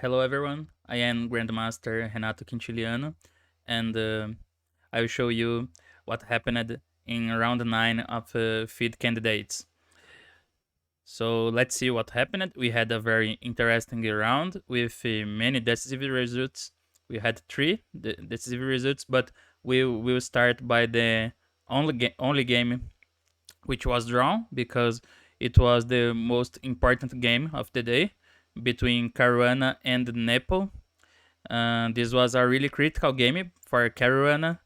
Hello everyone, I am Grandmaster Renato Quintiliano, and I will show you what happened in round 9 of FIDE Candidates. So let's see what happened. We had a very interesting round with many decisive results. We had 3 decisive results, but we will start by the only game which was drawn because it was the most important game of the day between Caruana and Nepo. This was a really critical game for Caruana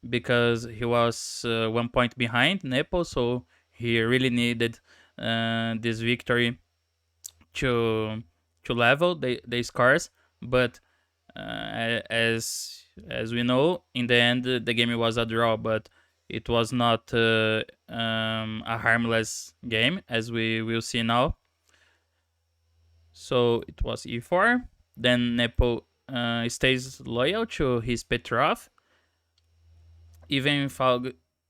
because he was 1 point behind Nepo, so he really needed this victory to level the scores. But as we know, in the end the game was a draw, but it was not a harmless game, as we will see now. So it was e4. Then Nepo stays loyal to his Petrov, even if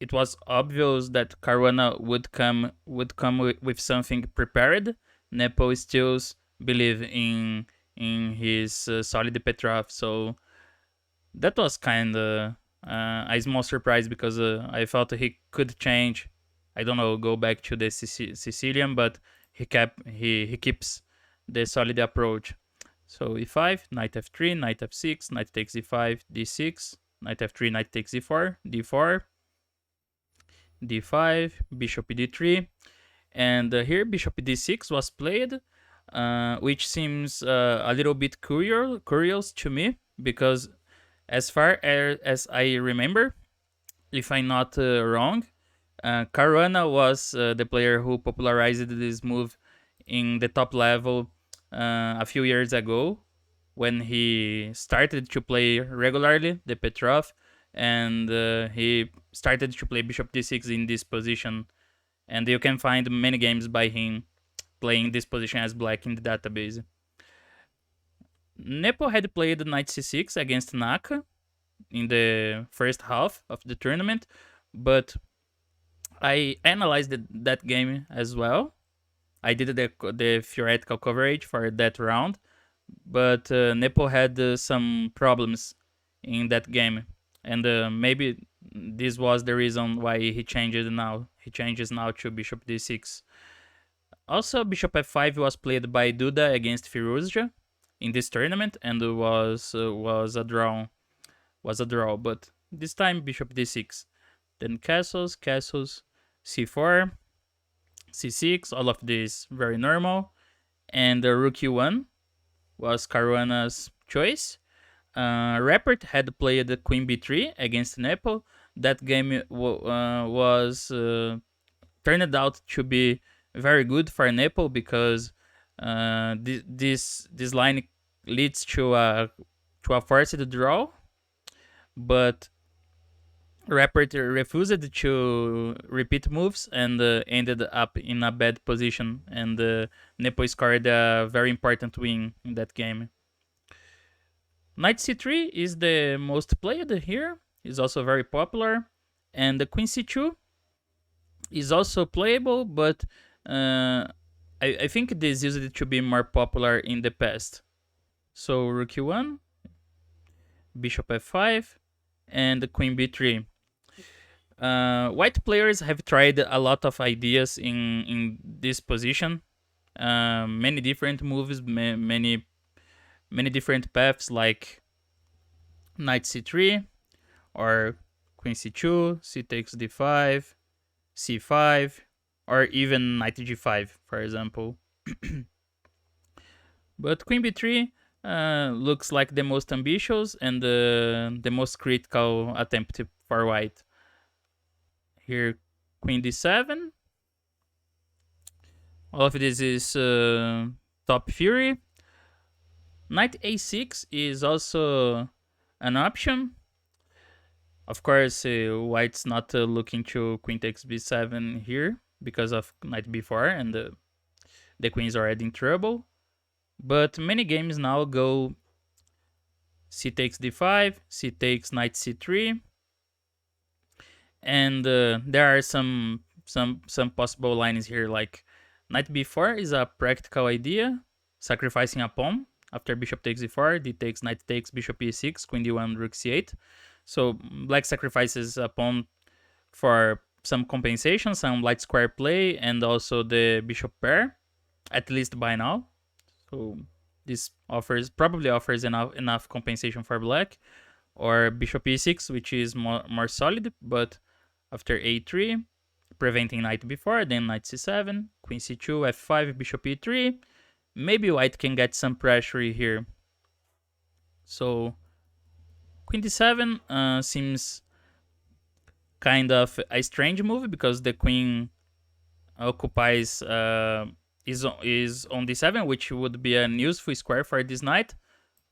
it was obvious that Caruana would come with something prepared. Nepo still believe in his solid Petrov, so that was kind of a small surprise because I thought he could change. I don't know, go back to the Sicilian, but he keeps the solid approach. So e5, knight f3, knight f6, knight takes e5, d6, knight f3, knight takes e4, d4, d5, bishop d3, and here bishop d6 was played, which seems a little bit curious to me because as far as I remember, if I'm not wrong, Caruana was the player who popularized this move in the top level a few years ago when he started to play regularly the Petrov, and he started to play bishop d6 in this position, and you can find many games by him playing this position as black in the database. Nepo had played knight c6 against Naka in the first half of the tournament, but I analyzed that game as well. I did the theoretical coverage for that round, but Nepo had some problems in that game, and maybe this was the reason why he changes now to bishop d6. Also, bishop f5 was played by Duda against Firouzja in this tournament, and was a draw. But this time bishop d6, then castles, c4, c6. All of this very normal, and rook e1 was Caruana's choice. Rapport had played queen b3 against Nepo. That game was turned out to be very good for Nepo because this line leads to a forced draw, but Rapport refused to repeat moves and ended up in a bad position, and Nepo scored a very important win in that game. Knight c3 is the most played here, is also very popular, and the queen c2 is also playable, but I think this used to be more popular in the past. So rook e1, bishop f5, and queen b3. White players have tried a lot of ideas in this position. Many different moves, many different paths, like knight c3 or queen c2, c takes d5, c5, or even knight g5, for example. But queen b3 looks like the most ambitious and the most critical attempt for white. Here, queen d7. All of this is top fury. Knight a6 is also an option. Of course, white's not looking to queen takes b7 here because of knight b4, and the queen is already in trouble. But many games now go c takes d5, c takes knight c3, and there are some possible lines here, like knight b4 is a practical idea, sacrificing a pawn after bishop takes e4, d takes, knight takes, bishop e6, queen d1, rook c8. So black sacrifices a pawn for some compensation, some light square play, and also the bishop pair, at least by now. So this probably offers enough compensation for black, or bishop e6, which is more solid, but after a3, preventing knight b4, then knight c7, queen c2, f5, bishop e3. Maybe white can get some pressure here. So queen d7 seems kind of a strange move because the queen occupies is on d7, which would be an useful square for this knight,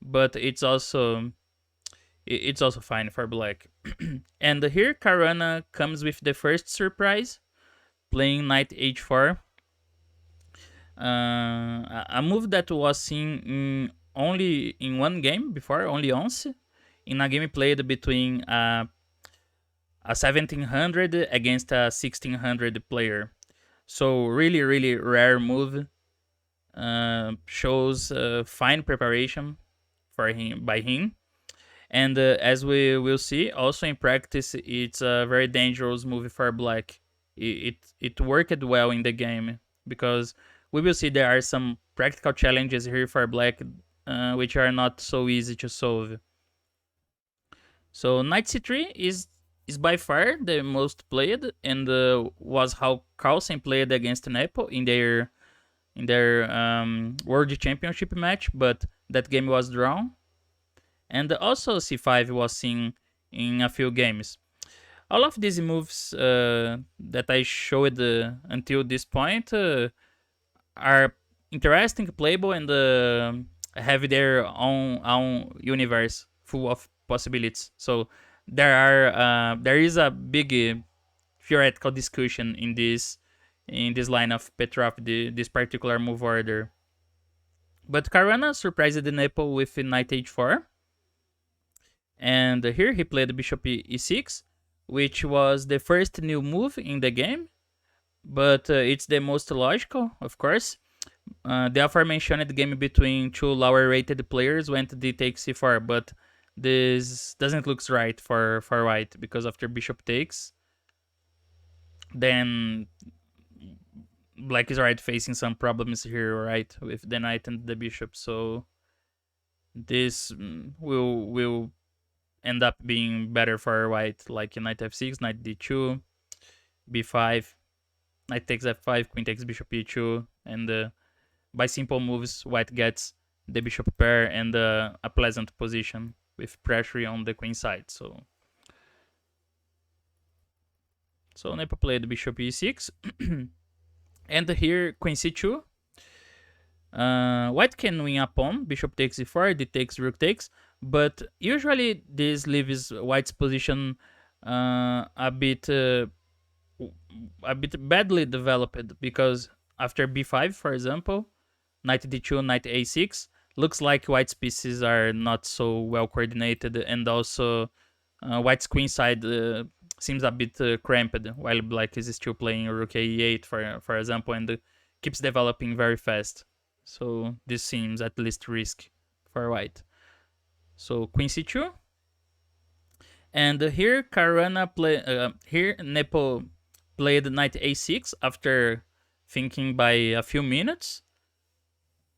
but it's also fine for black. And here Caruana comes with the first surprise, playing knight h4. A move that was seen only in one game before, only once, in a game played between a 1700 against a 1600 player. So really rare move. Shows fine preparation by him. And as we will see, also in practice, it's a very dangerous move for black. It worked well in the game, because we will see there are some practical challenges here for black, which are not so easy to solve. So knight c3 is by far the most played, and was how Carlsen played against Nepo in their World Championship match, but that game was drawn. And also c5 was seen in a few games. All of these moves that I showed until this point are interesting, playable, and have their own universe full of possibilities. So there is a big theoretical discussion in this line of Petrov, this particular move order. But Caruana surprised the Nepo with knight h4. And here he played bishop e6, which was the first new move in the game, but it's the most logical, of course. The aforementioned game between two lower rated players went d takes c4, but this doesn't look right for white, because after bishop takes, then black is right facing some problems here, right, with the knight and the bishop. So this will end up being better for white, like knight f6, knight d2, b5, knight takes f5, queen takes bishop e2, and by simple moves, white gets the bishop pair and a pleasant position with pressure on the queen side. So Nepo played bishop e6, and here queen c2. White can win a pawn, bishop takes e4, d takes, rook takes, but usually this leaves white's position a bit badly developed, because after b5, for example, knight d2, knight a6, looks like white's pieces are not so well coordinated, and also white's queen side seems a bit cramped, while black is still playing rook a8, for example, and keeps developing very fast. So this seems at least risky for white. So queen c2, and here here Nepo played knight a6 after thinking by a few minutes.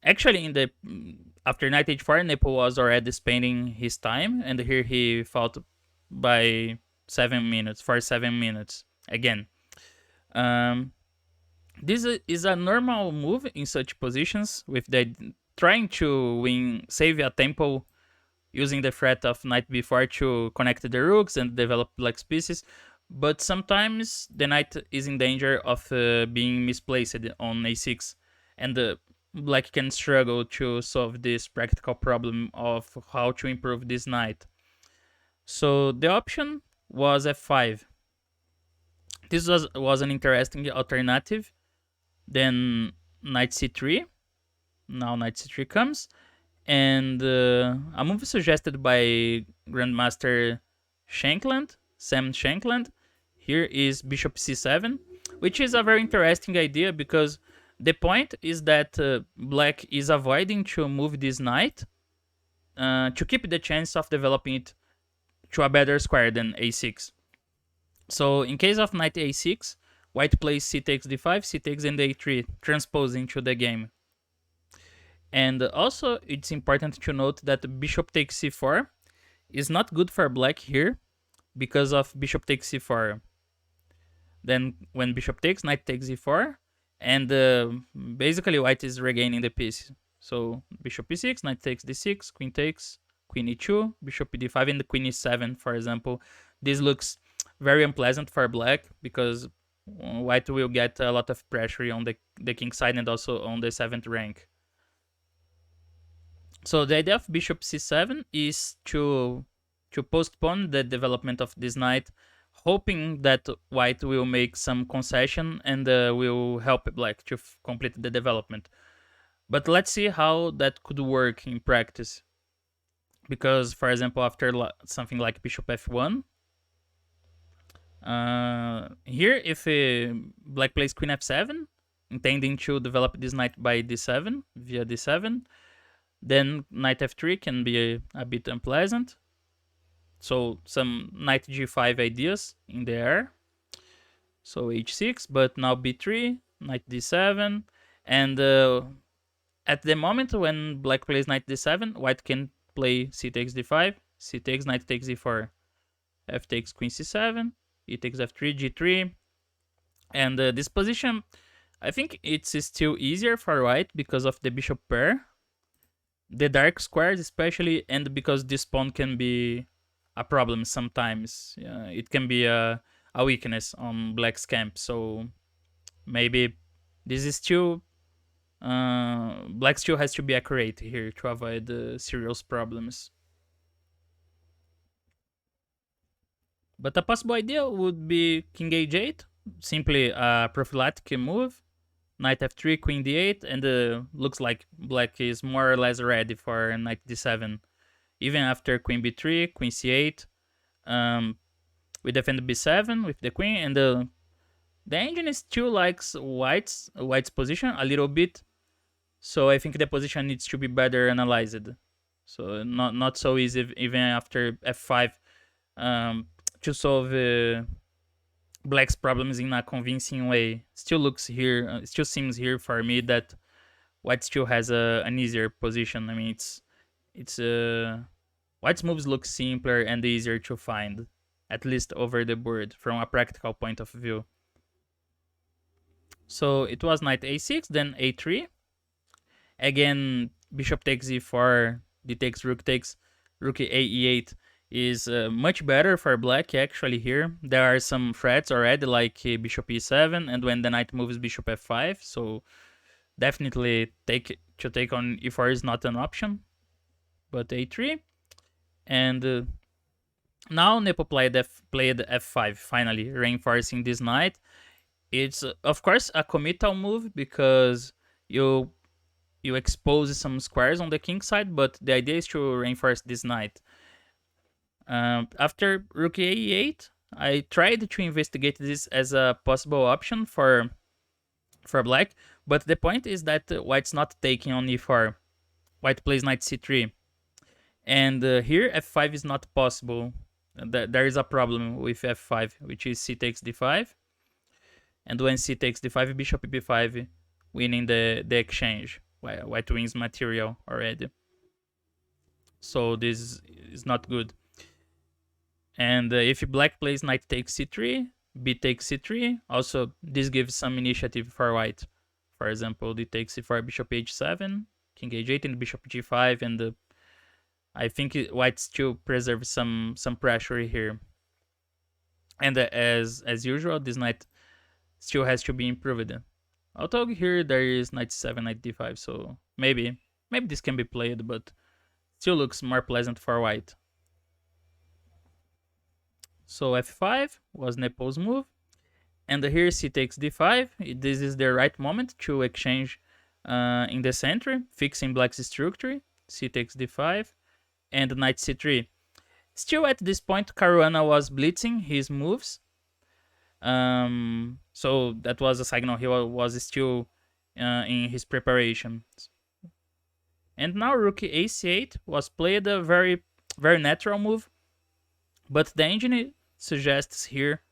Actually, after knight h4, Nepo was already spending his time, and here he fought by 7 minutes for 7 minutes again. This is a normal move in such positions, with trying to save a tempo using the threat of knight b4 to connect the rooks and develop black's pieces. But sometimes the knight is in danger of being misplaced on a6, and black can struggle to solve this practical problem of how to improve this knight. So the option was f5. This was an interesting alternative. Then knight c3. Now knight c3 comes, and a move suggested by Grandmaster Sam Shankland, here is bishop c7, which is a very interesting idea, because The point is that black is avoiding to move this knight to keep the chance of developing it to a better square than a6. So in case of knight a6, white plays c takes d5, c takes and a3, transposing to the game. And also, it's important to note that bishop takes c4 is not good for black here because of bishop takes c4. Then when bishop takes, knight takes e4, and basically white is regaining the piece. So bishop e6, knight takes d6, queen takes, queen e2, bishop d5, and the queen e7, for example. This looks very unpleasant for black because white will get a lot of pressure on the king side and also on the 7th rank. So the idea of bishop c7 is to postpone the development of this knight, hoping that white will make some concession and will help black to complete the development. But let's see how that could work in practice. Because, for example, after something like bishop f1, here if black plays queen f7, intending to develop this knight by d7, via d7, then knight f3 can be a bit unpleasant. So some knight g5 ideas in the air. So h6, but now b3, knight d7, and at the moment when black plays knight d7, white can play c takes d5, c takes, knight takes e4, f takes queen c7, e takes f3, g3, and this position, I think it's still easier for white because of the bishop pair, the dark squares especially, and because this pawn can be a problem sometimes. It can be a weakness on black's camp, so maybe this is still black still has to be accurate here to avoid serious problems. But a possible idea would be king h8, simply a prophylactic move, knight f3, queen d8, and looks like black is more or less ready for knight d7. Even after queen b3, queen c8, we defend b7 with the queen, and the engine still likes white's position a little bit, so I think the position needs to be better analyzed. So not so easy even after f5 to solve black's problems in a convincing way. Still looks here, still seems here for me that white still has an easier position. I mean, it's white's moves look simpler and easier to find, at least over the board from a practical point of view. So it was knight a6, then a3. Again, bishop takes e4, d takes, rook a e8 is much better for black actually here. There are some threats already like bishop e7, and when the knight moves bishop f5, so definitely take on e4 is not an option, but a3. And now Nepo played f5, finally reinforcing this knight. It's of course a committal move because you expose some squares on the king side, but the idea is to reinforce this knight. After rook a8, I tried to investigate this as a possible option for black, but the point is that white's not taking on e4. White plays knight c3, and here f5 is not possible. There is a problem with f5, which is c takes d5, and when c takes d5, bishop b5, winning the exchange. White wins material already, so this is not good. And if black plays knight takes c3, b takes c3, also this gives some initiative for white. For example, d takes c4, bishop h7, king h8, and bishop g5, and I think white still preserves some pressure here. And as usual, this knight still has to be improved. Although here there is knight c7, knight d5, so maybe this can be played, but still looks more pleasant for white. So f5 was Nepo's move, and here c takes d5. This is the right moment to exchange in the center, fixing black's structure. C takes d5, and knight c3. Still at this point, Caruana was blitzing his moves, so that was a signal he was still in his preparation. And now rook ac8 was played, a very natural move, but the engine suggests here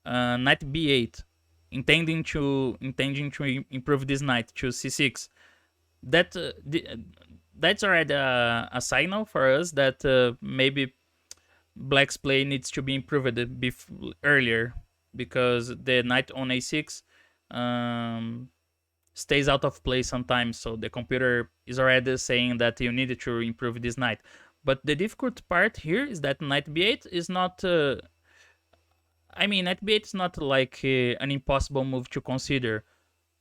knight b8, intending to improve this knight to c6. That that's already a signal for us that maybe black's play needs to be improved earlier, because the knight on a6 um, stays out of play sometimes, so the computer is already saying that you need to improve this knight. But the difficult part here is that knight b8 is not knight b8 is not like an impossible move to consider,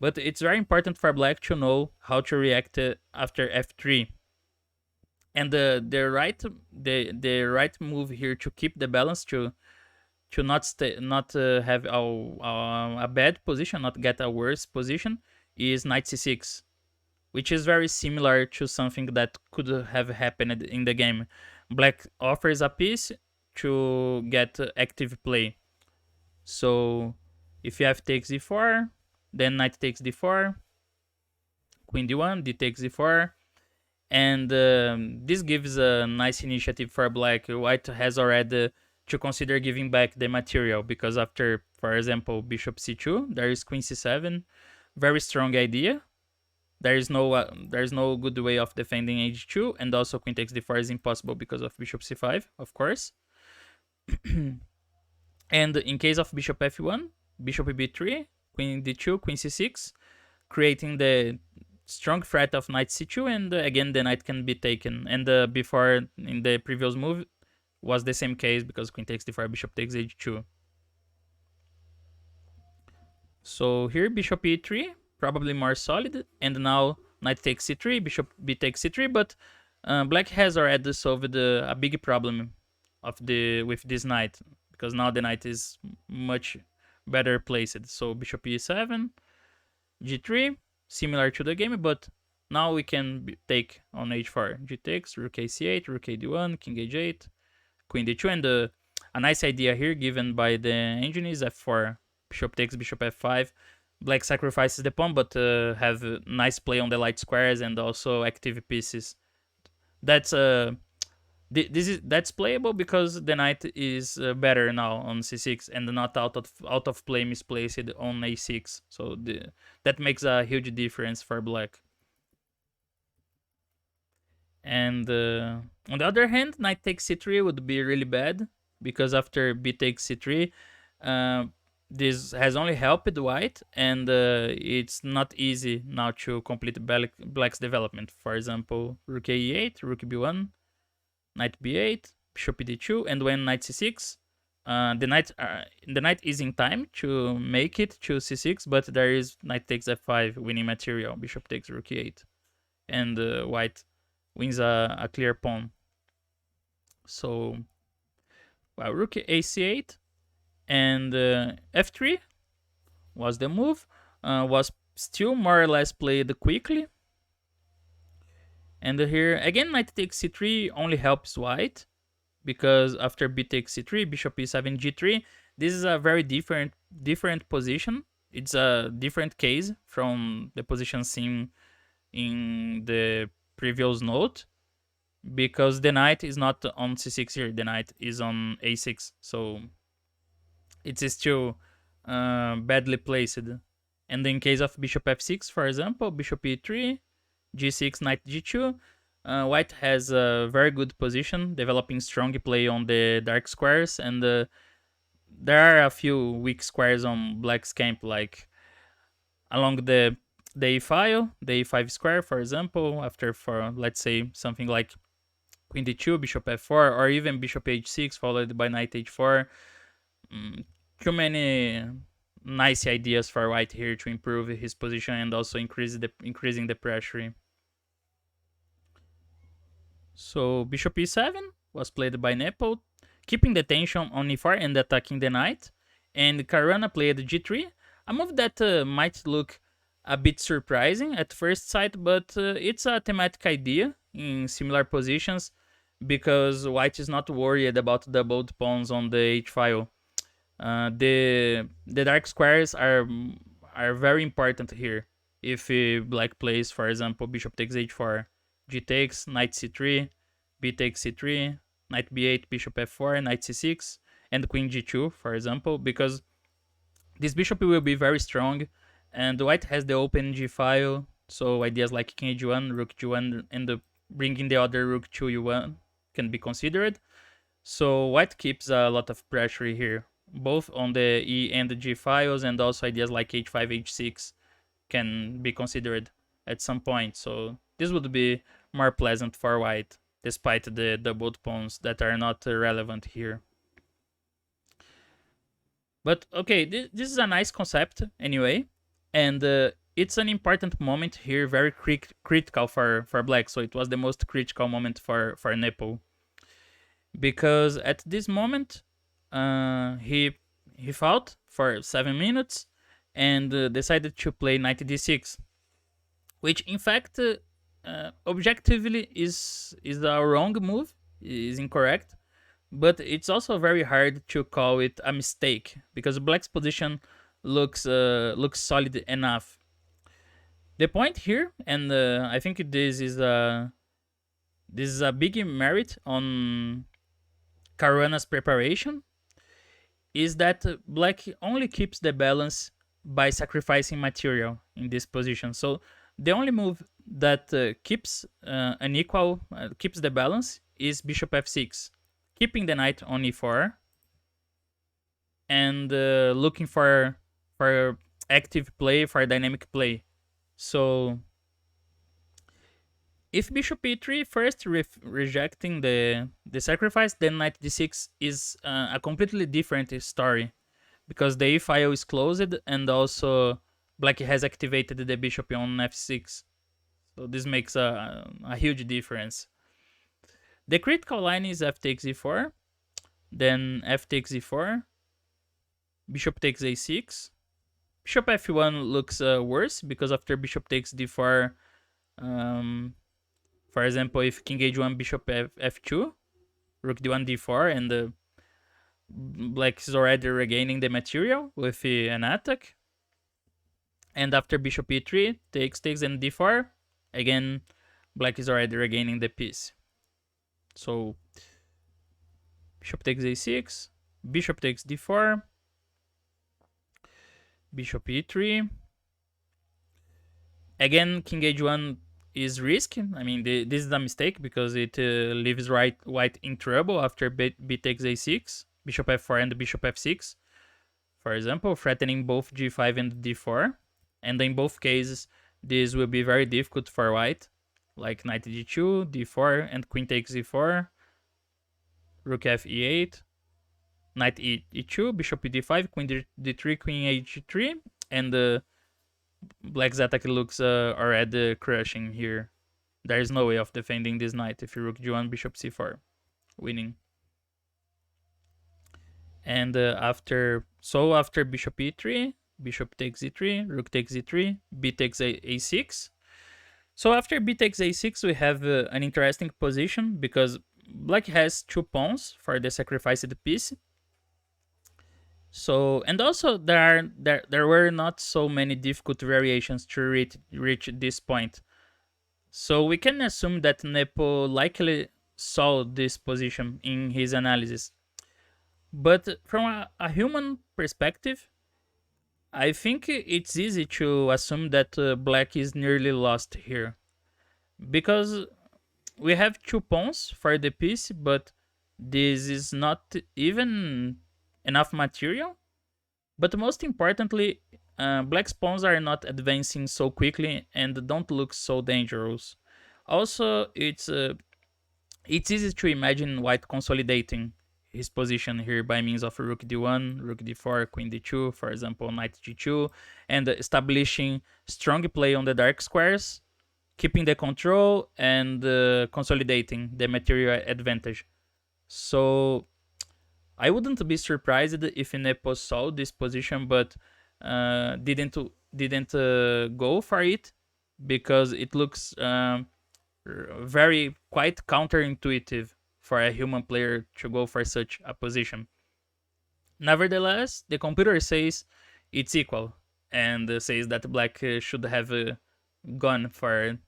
but it's very important for black to know how to react after f3. And the right move here to keep the balance, to not have a bad position, not get a worse position, is knight c6, which is very similar to something that could have happened in the game. Black offers a piece to get active play. So if f takes d4, then knight takes d4, queen d1, d takes d4, and this gives a nice initiative for black. White has already to consider giving back the material, because after, for example, bishop c2, there is queen c7, very strong idea. There is no good way of defending h2, and also queen takes d4 is impossible because of bishop c5, of course. And in case of bishop f1, bishop b3, queen d2, queen c6, creating the strong threat of knight c2, and again the knight can be taken. And before, in the previous move, was the same case, because queen takes d4, bishop takes h2. So here bishop e3, probably more solid, and now knight takes c3, bishop b takes c3, but black has already solved a big problem with this knight, because now the knight is much better placed. So bishop e7, g3, similar to the game, but now we can take on h4. G takes, rook ac8, rook ad1, king h8, queen d2, and a nice idea here given by the engine is f4. Bishop takes, bishop f5. Black sacrifices the pawn, but have nice play on the light squares and also active pieces. That's that's playable because the knight is better now on c6 and not out of play misplaced on a6. So that makes a huge difference for black. And on the other hand, knight takes c3 would be really bad, because after b takes c3, this has only helped white, and it's not easy now to complete black's development. For example, rook e8, rook b1, knight b8, bishop d2, and when knight c6, the knight is in time to make it to c6, but there is knight takes f5 winning material, bishop takes rook e8, and white wins a clear pawn. So, well, rook ac8 and f3 was the move. Was still more or less played quickly. And here again, knight takes c3 only helps white, because after b takes c3, bishop e7, g3, this is a very different position. It's a different case from the position seen in the previous note, because the knight is not on c6 here, the knight is on a6, so it's still badly placed. And in case of bishop f6, for example, bishop e3, g6, knight g2, white has a very good position, developing strong play on the dark squares, and there are a few weak squares on black's camp, like along the a file, the a5 square, for example, after, for let's say something like queen d2, bishop f4, or even bishop h6 followed by knight h4. Too many nice ideas for white here to improve his position and also increasing the pressure. So bishop e7 was played by Nepal, keeping the tension on e4 and attacking the knight, and Caruana played g3, a move that might look a bit surprising at first sight, but it's a thematic idea in similar positions, because white is not worried about doubled pawns on the h-file. The dark squares are very important here. if black plays, for example, bishop takes h4, g takes, knight c3, b takes c3, knight b8, bishop f4, knight c6, and queen g2, for example, because this bishop will be very strong, and white has the open g file, so ideas like king h1, rook g1, and bringing the other rook to u1 can be considered. So white keeps a lot of pressure here, both on the e and the g files, and also ideas like h5, h6 can be considered at some point. So this would be more pleasant for white, despite the doubled pawns that are not relevant here. But okay, this is a nice concept anyway, and it's an important moment here, very critical for black. So it was the most critical moment for Nepo, because at this moment he fought for 7 minutes and decided to play knight d6, which in fact objectively is a wrong move, is incorrect, but it's also very hard to call it a mistake because black's position looks solid enough. The point here, and I think this is a big merit on Caruana's preparation, is that black only keeps the balance by sacrificing material in this position. So the only move that keeps keeps the balance is bishop f6, keeping the knight on e4 and looking for active play, for dynamic play. So if bishop e3 first rejecting the sacrifice, then knight d6 is a completely different story, because the e file is closed and also black has activated the bishop on f6. So this makes a huge difference. The critical line is f takes e4, then f takes e4, bishop takes a6. Bishop f1 looks worse, because after bishop takes d4, for example, if king h1, bishop f2, rook d1, d4, and black is already regaining the material with an attack. And after bishop e3, takes, and d4, again, black is already regaining the piece. So bishop takes a6, bishop takes d4, bishop e3. Again, king h1 is risky. I mean, this is a mistake because it leaves white in trouble after b takes a6, bishop f4 and bishop f6, for example, threatening both g5 and d4. And in both cases, this will be very difficult for white, like knight d2, d4, and queen takes e4, rook f e8, knight e2, bishop d5, queen d3, queen h3, and black's attack looks already crushing here. There is no way of defending this knight if you rook g1, bishop c4, winning. And after bishop e3, bishop takes e3, rook takes e3, b takes a6. So after b takes a6, we have an interesting position because black has 2 pawns for the sacrificed piece. So, and also there were not so many difficult variations to reach this point. So we can assume that Nepo likely saw this position in his analysis. But from a human perspective, I think it's easy to assume that black is nearly lost here, because we have 2 pawns for the piece, but this is not even enough material. But most importantly, black's pawns are not advancing so quickly and don't look so dangerous. Also, it's easy to imagine white consolidating his position here by means of rook d1, rook d4, queen d2, for example, knight g2, and establishing strong play on the dark squares, keeping the control and consolidating the material advantage. So I wouldn't be surprised if Nepo saw this position but didn't go for it, because it looks very quite counterintuitive for a human player to go for such a position. Nevertheless, the computer says it's equal, and says that black should have gone for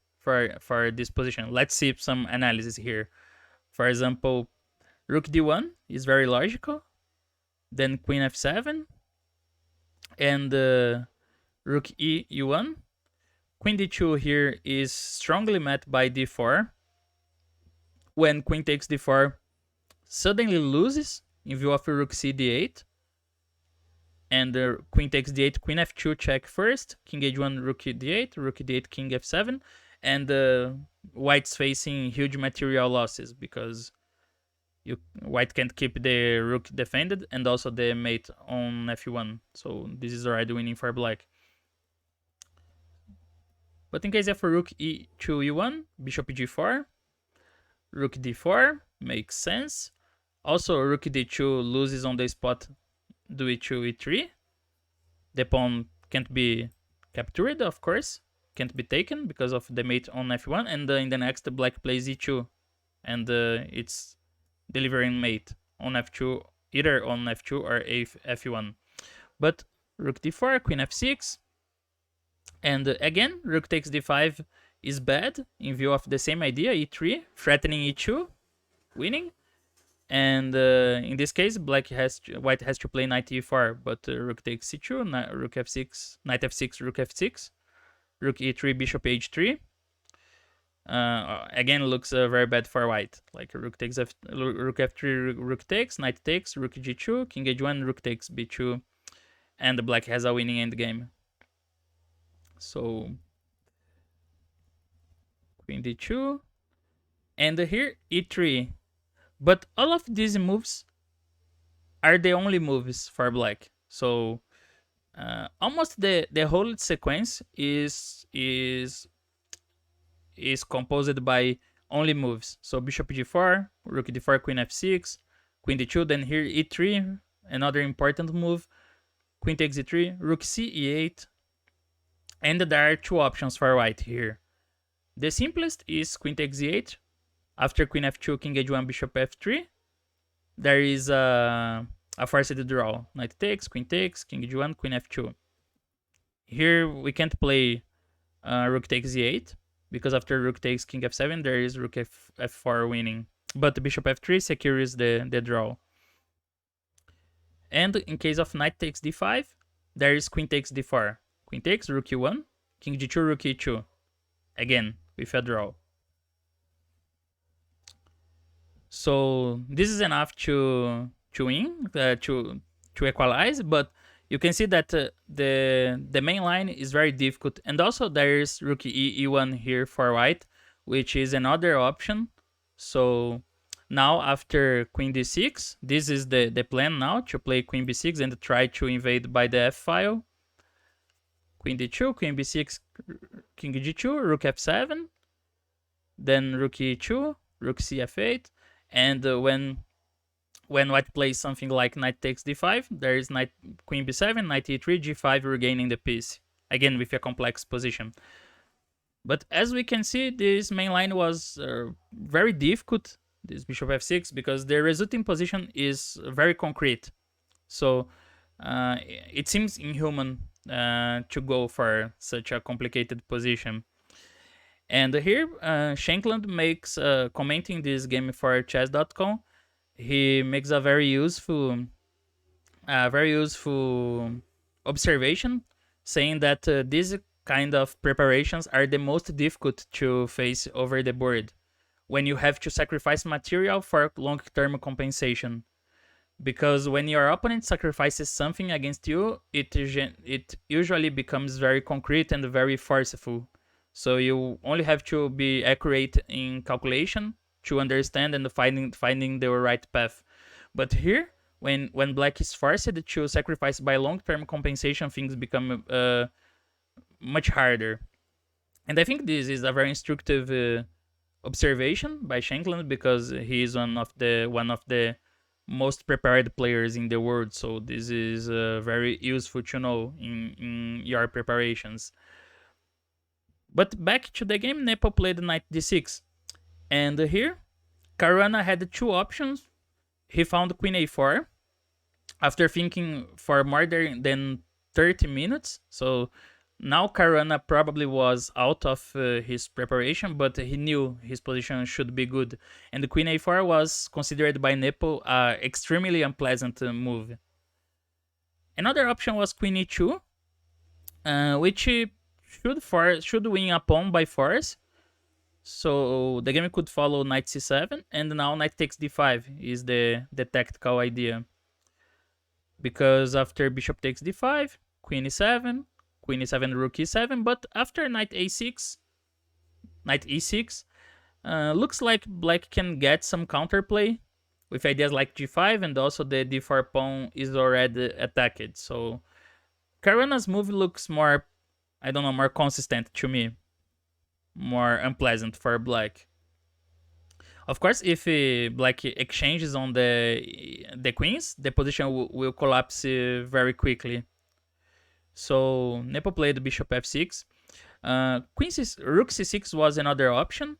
this position. Let's see some analysis here. For example, rook d1 is very logical, then queen f7, and rook e1. Queen d2 here is strongly met by d4. When queen takes d4, suddenly loses in view of rook c d8. And queen takes d8, queen f2 check first, king h1, rook d8, rook d8, king f7. And white's facing huge material losses because white can't keep the rook defended and also the mate on f1. So this is already winning for black. But in case of rook e2 e1, bishop g4, rook d4 makes sense. Also, rook d2 loses on the spot do e2 e3. The pawn can't be captured, of course, can't be taken because of the mate on f1. And in the next, black plays e2, and it's delivering mate on f2, either on f2 or f1. But rook d4, queen f6, and again, rook takes d5 is bad in view of the same idea, e3, threatening e2, winning. And in this case, white has to play knight e4, but rook takes c2, rook f6, knight f6, rook f6, rook e3, bishop h3. Again, looks very bad for white. Like rook takes rook f3, rook takes, knight takes, rook g2, king h1, rook takes b2, and the black has a winning endgame. So queen d2, and here e3. But all of these moves are the only moves for black. So almost the whole sequence is composed by only moves. So bishop g4, rook d4, queen f6, queen d2. Then here e3, another important move. Queen takes e3, rook c e8. And there are two options for white here. The simplest is queen takes e8. After queen f2, king h1, bishop f3, there is a forced draw. Knight takes, king h1, queen f2. Here we can't play rook takes e8, because after rook takes king f7, there is rook f4 winning. But bishop f3 secures the draw. And in case of knight takes d5, there is queen takes d4. Queen takes, rook e1, king g2, rook e2. Again, with a draw. So this is enough to win, to equalize, but you can see that the main line is very difficult. And also there is rook e1 here for white, which is another option. So now after queen d6, this is the plan now, to play queen b6 and try to invade by the f-file. Queen d2, queen b6, king g2, rook f7, then rook e2, rook cf8. And when white plays something like knight takes d5, there is queen b7, knight e3, g5, regaining the piece, again with a complex position. But as we can see, this main line was very difficult, this bishop f6, because the resulting position is very concrete. So it seems inhuman to go for such a complicated position. And here, Shankland makes, commenting this game for chess.com, he makes a very useful observation, saying that these kind of preparations are the most difficult to face over the board, when you have to sacrifice material for long-term compensation. Because when your opponent sacrifices something against you, it usually becomes very concrete and very forceful. So you only have to be accurate in calculation to understand and finding the right path. But here, when black is forced to sacrifice by long-term compensation, things become much harder. And I think this is a very instructive observation by Shankland, because he is one of the most prepared players in the world. So this is very useful to know in your preparations. But back to the game, Nepo played knight d6. And here, Caruana had two options. He found queen a4. After thinking for more than 30 minutes. So now Caruana probably was out of his preparation, but he knew his position should be good. And the queen a4 was considered by Nepo extremely unpleasant move. Another option was queen e2, which should win a pawn by force. So the game could follow knight c7, and now knight takes d5 is the tactical idea. Because after bishop takes d5, queen e7, queen e7, rook e7, but after knight a6, knight e6, looks like black can get some counterplay with ideas like g5, and also the d4 pawn is already attacked. So Caruana's move looks more, I don't know, more consistent to me, more unpleasant for black. Of course, if black exchanges on the queens, the position will collapse very quickly. So Nepo played bishop f6. Rook c6 was another option.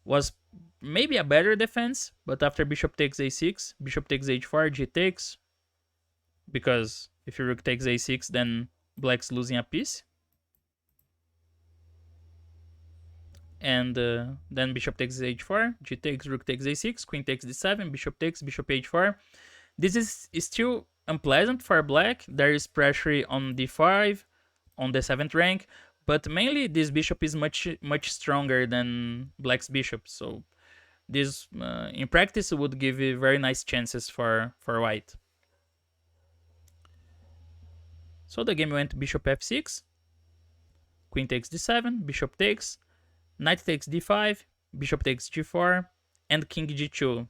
Was maybe a better defense, but after bishop takes a6, bishop takes h4, g takes. Because if your rook takes a6, then black's losing a piece. And then bishop takes h4, g takes, rook takes a6, queen takes d7, bishop takes, bishop h4. This is still unpleasant for black. There is pressure on d5, on the 7th rank, but mainly this bishop is much stronger than black's bishop. So this, in practice, would give you very nice chances for white. So the game went bishop f6, queen takes d7, bishop takes, knight takes d5, bishop takes g4, and king g2.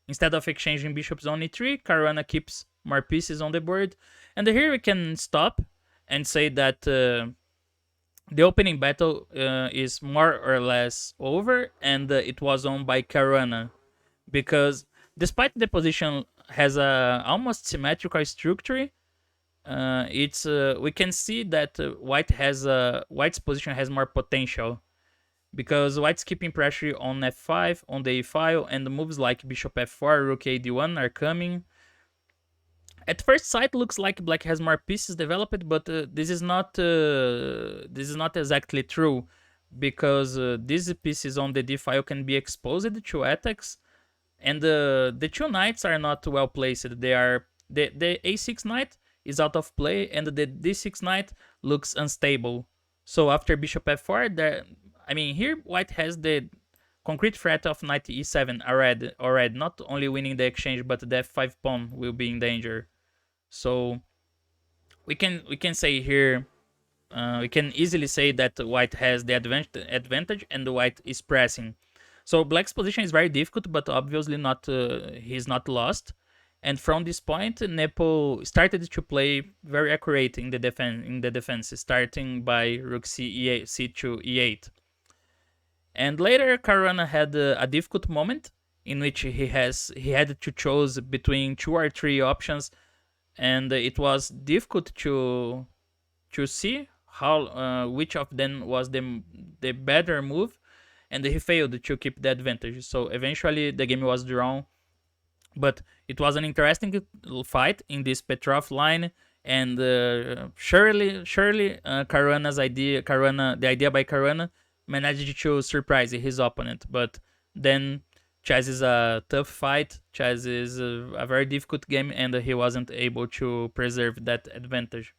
Instead of exchanging bishops on e3, Caruana keeps more pieces on the board. And here we can stop and say that the opening battle is more or less over, and it was won by Caruana. Because despite the position has a almost symmetrical structure, we can see that White's position has more potential. Because White's keeping pressure on f5, on the e file, and moves like bishop f4, rook a d1 are coming. At first sight, looks like black has more pieces developed, but this is not exactly true, because these pieces on the d file can be exposed to attacks, and the two knights are not well placed. They are the a6 knight is out of play, and the d6 knight looks unstable. So after bishop f4, here white has the concrete threat of knight e7 already. Not only winning the exchange, but the f5 pawn will be in danger. So we can say here, we can easily say that white has the advantage and the white is pressing. So black's position is very difficult, but obviously not he's not lost. And from this point, Nepo started to play very accurate in the defense, starting by rook c2 e8. And later, Caruana had a difficult moment in which he had to choose between 2 or 3 options, and it was difficult to see how which of them was the better move, and he failed to keep the advantage. So eventually, the game was drawn. But it was an interesting fight in this Petrov line, and surely Caruana's idea, the idea by Caruana, managed to surprise his opponent. But then chess is a tough fight. Chess is a very difficult game, and he wasn't able to preserve that advantage.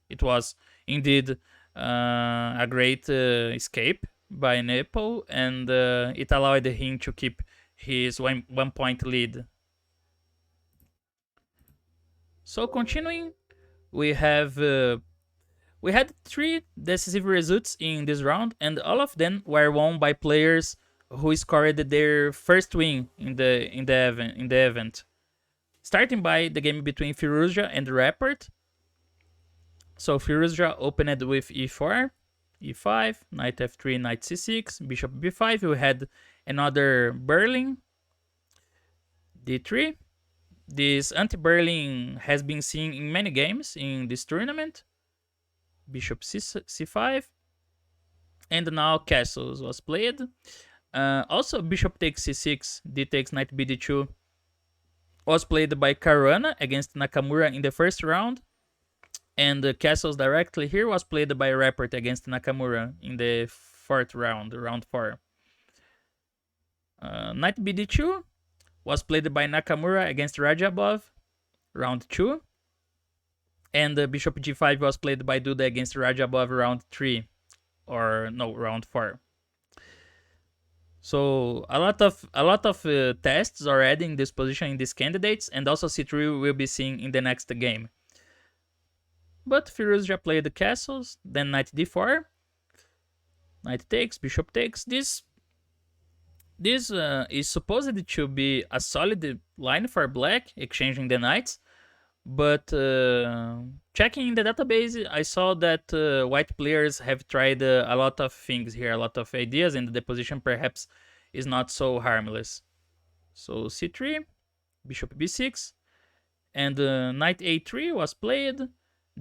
It was indeed a great escape by Nepo, and it allowed him to keep his 1 point lead. So continuing, we had 3 decisive results in this round, and all of them were won by players who scored their first win in the event. Starting by the game between Firouzja and Rapport. So Firouzja opened with e4, e5, knight f3, knight c6, bishop b5. We had another Berlin, d3. This anti-Berlin has been seen in many games in this tournament. Bishop c5, and now castles was played. Also, bishop takes c6, d takes knight bd2 was played by Caruana against Nakamura in the first round. And the castles directly here was played by Rapport against Nakamura in the fourth round, round 4. Knight BD2 was played by Nakamura against Radjabov, round 2. And Bishop G5 was played by Duda against Radjabov, round 3. Or no, round 4. So a lot of tests already in this position in these candidates, and also c3 will be seen in the next game. But Firouzja played the castles, then knight d4, knight takes, bishop takes. This is supposed to be a solid line for black, exchanging the knights. But checking in the database, I saw that white players have tried a lot of things here, a lot of ideas, and the position perhaps is not so harmless. So c3, bishop b6, and knight a3 was played.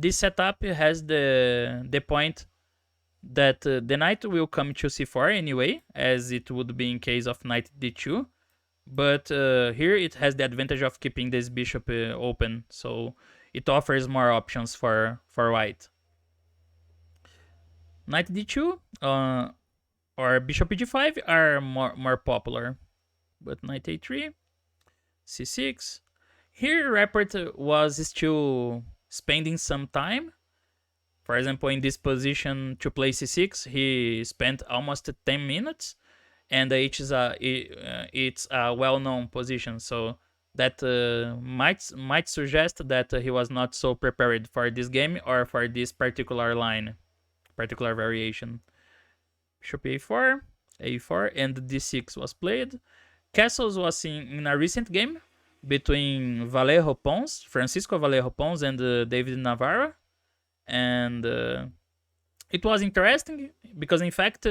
This setup has the point that the knight will come to c4 anyway, as it would be in case of knight d2. But here it has the advantage of keeping this bishop open, so it offers more options for white. Knight d2 or bishop g5 are more popular, but knight a3, c6. Here Rapport was still spending some time. For example, in this position to play c6, he spent almost 10 minutes. And it's a well-known position, so that might suggest that he was not so prepared for this game or for this particular line, particular variation. Bishop a4, a4, and d6 was played. Castles was in a recent game between Francisco Vallejo Pons, and David Navarro, and it was interesting because, in fact,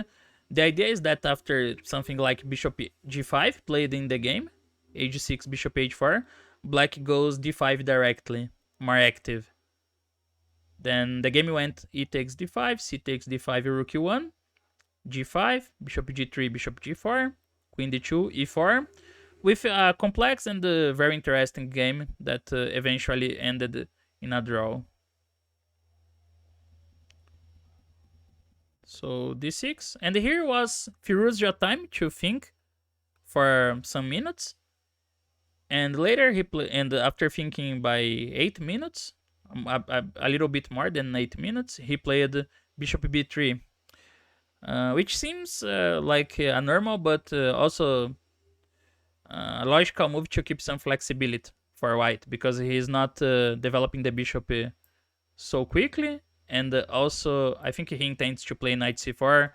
the idea is that after something like bishop g5 played in the game, h6, bishop h4, black goes d5 directly, more active. Then the game went e takes d5, c takes d5, rook e1, g5, bishop g3, bishop g4, queen d2, e4, with a complex and very interesting game that eventually ended in a draw. So d6, and here was Firouzja time to think for some minutes, and later and after thinking by 8 minutes, a little bit more than 8 minutes, he played bishop b3, which seems like a normal but also a logical move to keep some flexibility for white, because he is not developing the bishop so quickly. And also, I think he intends to play knight c4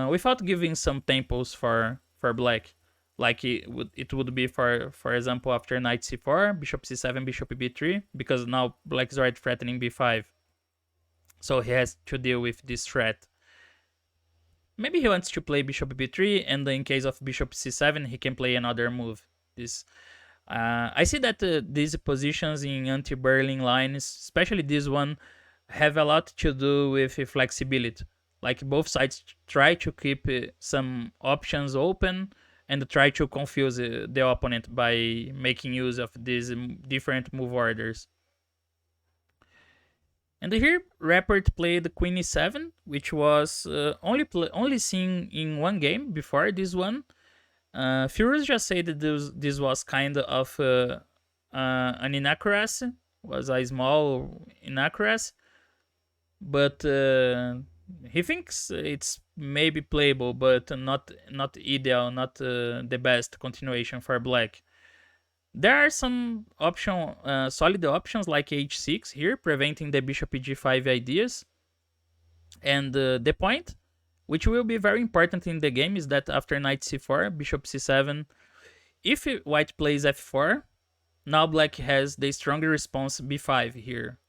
without giving some tempos for black. Like it would be, for example, after knight c4, bishop c7, bishop b3, because now black is already threatening b5. So he has to deal with this threat. Maybe he wants to play bishop b3, and in case of bishop c7, he can play another move. I see that these positions in anti-Berlin lines, especially this one, have a lot to do with flexibility. Like both sides try to keep some options open and try to confuse the opponent by making use of these different move orders. And here Rapport played queen e7, which was only seen in one game before this one. Firouzja said that this was kind of an inaccuracy, was a small inaccuracy, but he thinks it's maybe playable, but not ideal, not the best continuation for black. There are some solid options like h6 here, preventing the bishop g5 ideas. And the point, which will be very important in the game, is that after knight c4, bishop c7, if white plays f4, now black has the stronger response b5 here.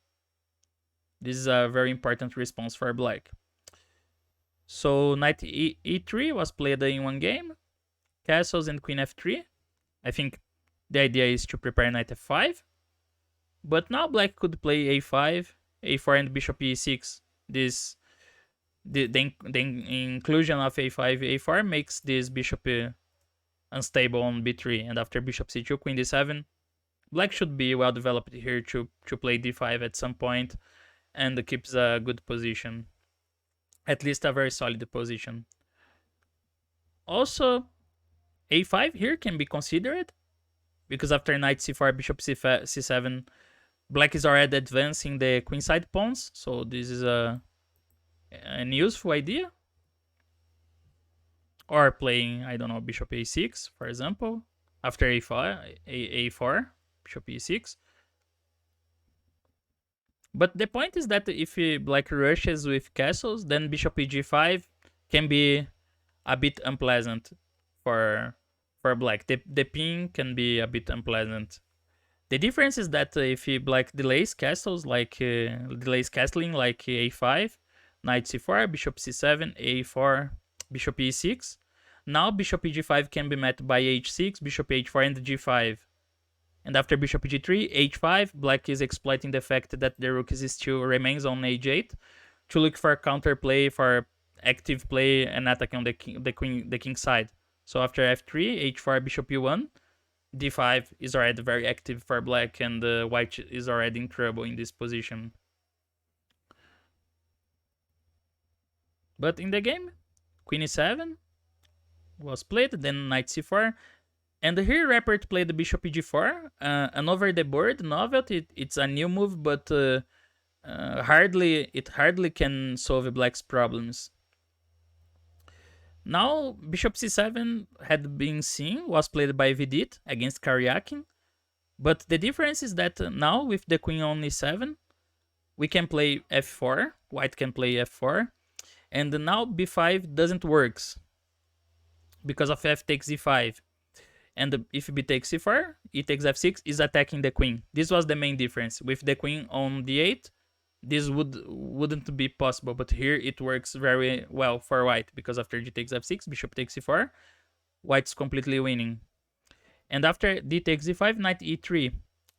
This is a very important response for black. So knight e3 was played in one game, castles and queen f3. I think the idea is to prepare knight f5, but now black could play a5, a4, and bishop e6. The inclusion of a5, a4 makes this bishop unstable on b3, and after bishop c2, queen d7, black should be well developed here to play d5 at some point. and keeps a good position, at least a very solid position. Also, a5 here can be considered, because after knight c4, bishop c7, black is already advancing the queenside pawns, so this is an useful idea. Or playing, I don't know, bishop a6, for example, after a4, bishop e6. But the point is that if black rushes with castles, then bishop eg5 can be a bit unpleasant for black. The pin can be a bit unpleasant. The difference is that if black delays castles, like delays castling, like a5, knight c4, bishop c7, a4, bishop e6, now bishop eg5 can be met by h6, bishop h4, and g5. And after bishop g3, h5, black is exploiting the fact that the rook still remains on h8 to look for counterplay, for active play and attack on the king side. So after f3, h4, bishop e1, d5 is already very active for black, and white is already in trouble in this position. But in the game, queen e7 was played, then knight c4, and here Rapport played the bishop e4, an over the board novelty. It's a new move, but hardly can solve black's problems. Now bishop c7 had been seen, was played by Vidit against Karyakin, but the difference is that now with the queen on e7, we can play f4, white can play f4, and now b5 doesn't work because of f takes e5. And if b takes c4, e takes f6 is attacking the queen. This was the main difference. With the queen on d8, this wouldn't be possible, but here it works very well for white, because after g takes f6, bishop takes c4, white's completely winning. And after d takes e5, knight e3.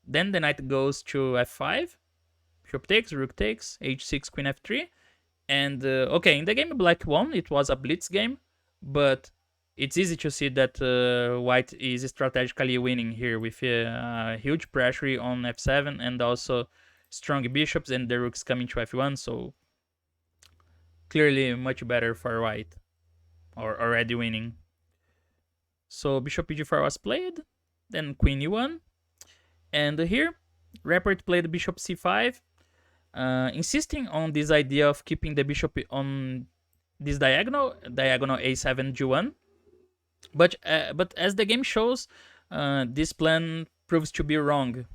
Then the knight goes to f5, bishop takes, rook takes, h6, queen f3. And okay, in the game black won. It was a blitz game, but it's easy to see that white is strategically winning here with huge pressure on f7 and also strong bishops and the rooks coming to f1, so clearly much better for white, or already winning. So bishop e4 was played, then queen e1, and here Rapport played bishop c5, insisting on this idea of keeping the bishop on this diagonal a7 g1. But as the game shows, this plan proves to be wrong.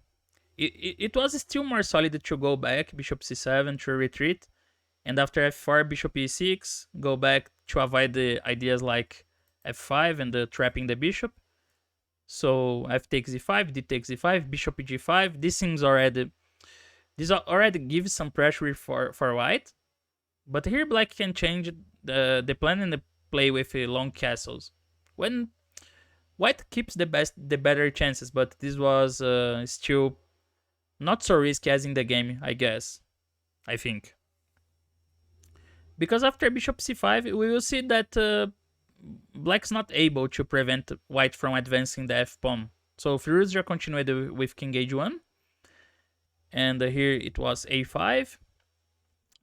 It was still more solid to go back, bishop c7 to retreat, and after f4, bishop e6, go back to avoid the ideas like f5 and trapping the bishop. So f takes e5, d takes e5, bishop g5. This already gives some pressure for white, but here black can change the plan and play with long castles, when white keeps the better chances. But this was still not so risky as in the game, I guess, I think. Because after bishop c5, we will see that black's not able to prevent white from advancing the f-pawn. So Firouzja continued with king h1, and here it was a5.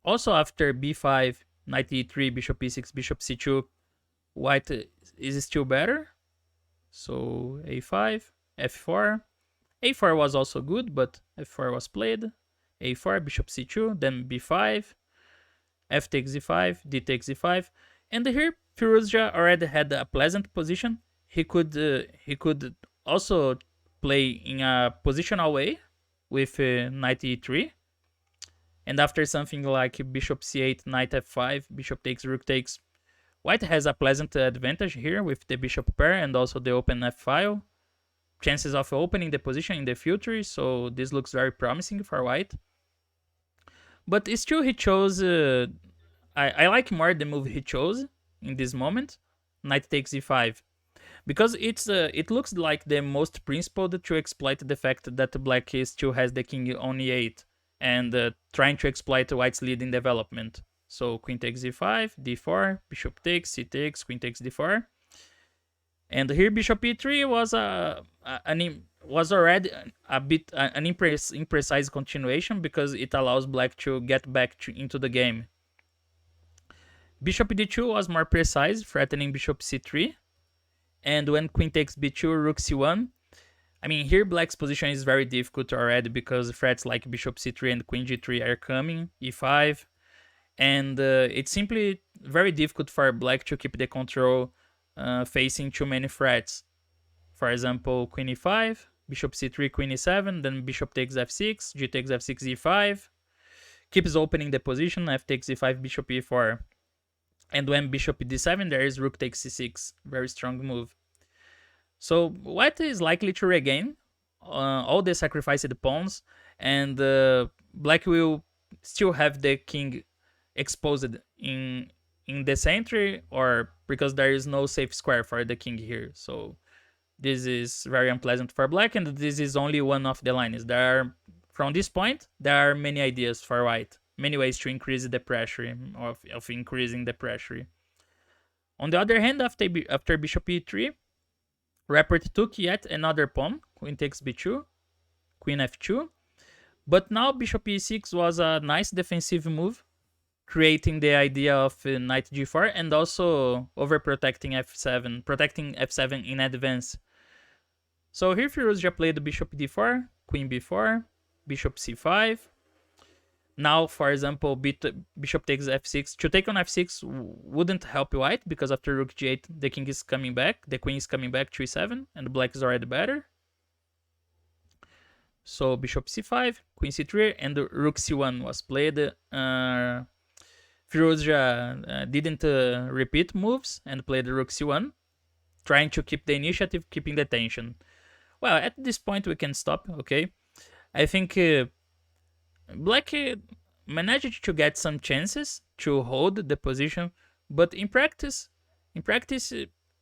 Also after b5, knight e3, bishop e6, bishop c2, white is still better. So a5, f4. a4 was also good, but f4 was played. a4, bishop c2, then b5, f takes e5, d takes e5. And here Firouzja already had a pleasant position. He could also play in a positional way with knight e3. And after something like bishop c8, knight f5, bishop takes, rook takes, white has a pleasant advantage here with the bishop pair and also the open f-file. Chances of opening the position in the future, so this looks very promising for white. But still he chose, I like more the move he chose in this moment, knight takes e5. Because it looks like the most principled to exploit the fact that black still has the king on e8 and trying to exploit white's lead in development. So queen takes e5, d4, bishop takes, c takes, queen takes d4. And here bishop e3 was already a bit an imprecise continuation because it allows black to get back into the game. Bishop d2 was more precise, threatening bishop c3. And when queen takes b2, rook c1. I mean, here black's position is very difficult already because threats like bishop c3 and queen g3 are coming, e5. And it's simply very difficult for black to keep the control facing too many threats. For example, queen e5, bishop c3, queen e7, then bishop takes f6, g takes f6, e5. Keeps opening the position, f takes e5, bishop e4. And when bishop d7, there is rook takes c6. Very strong move. So white is likely to regain all the sacrificed pawns, and black will still have the king exposed in the center, or because there is no safe square for the king here. So this is very unpleasant for black, and this is only one of the lines. From this point, there are many ideas for white, many ways to increase the pressure, of increasing the pressure. On the other hand, after bishop e3, Rapport took yet another pawn, queen takes b2, queen f2, but now bishop e6 was a nice defensive move, creating the idea of knight g4 and also overprotecting f7, protecting f7 in advance. So here Firouzja played bishop d4, queen b4, bishop c5. Now, for example, bishop takes f6. To take on f6 wouldn't help white because after rook g8, the king is coming back, the queen is coming back to e7, and black is already better. So bishop c5, queen c3, and rook c1 was played. Firouzja didn't repeat moves and played rook c1, trying to keep the initiative, keeping the tension. Well, at this point we can stop, okay? I think black managed to get some chances to hold the position, but in practice,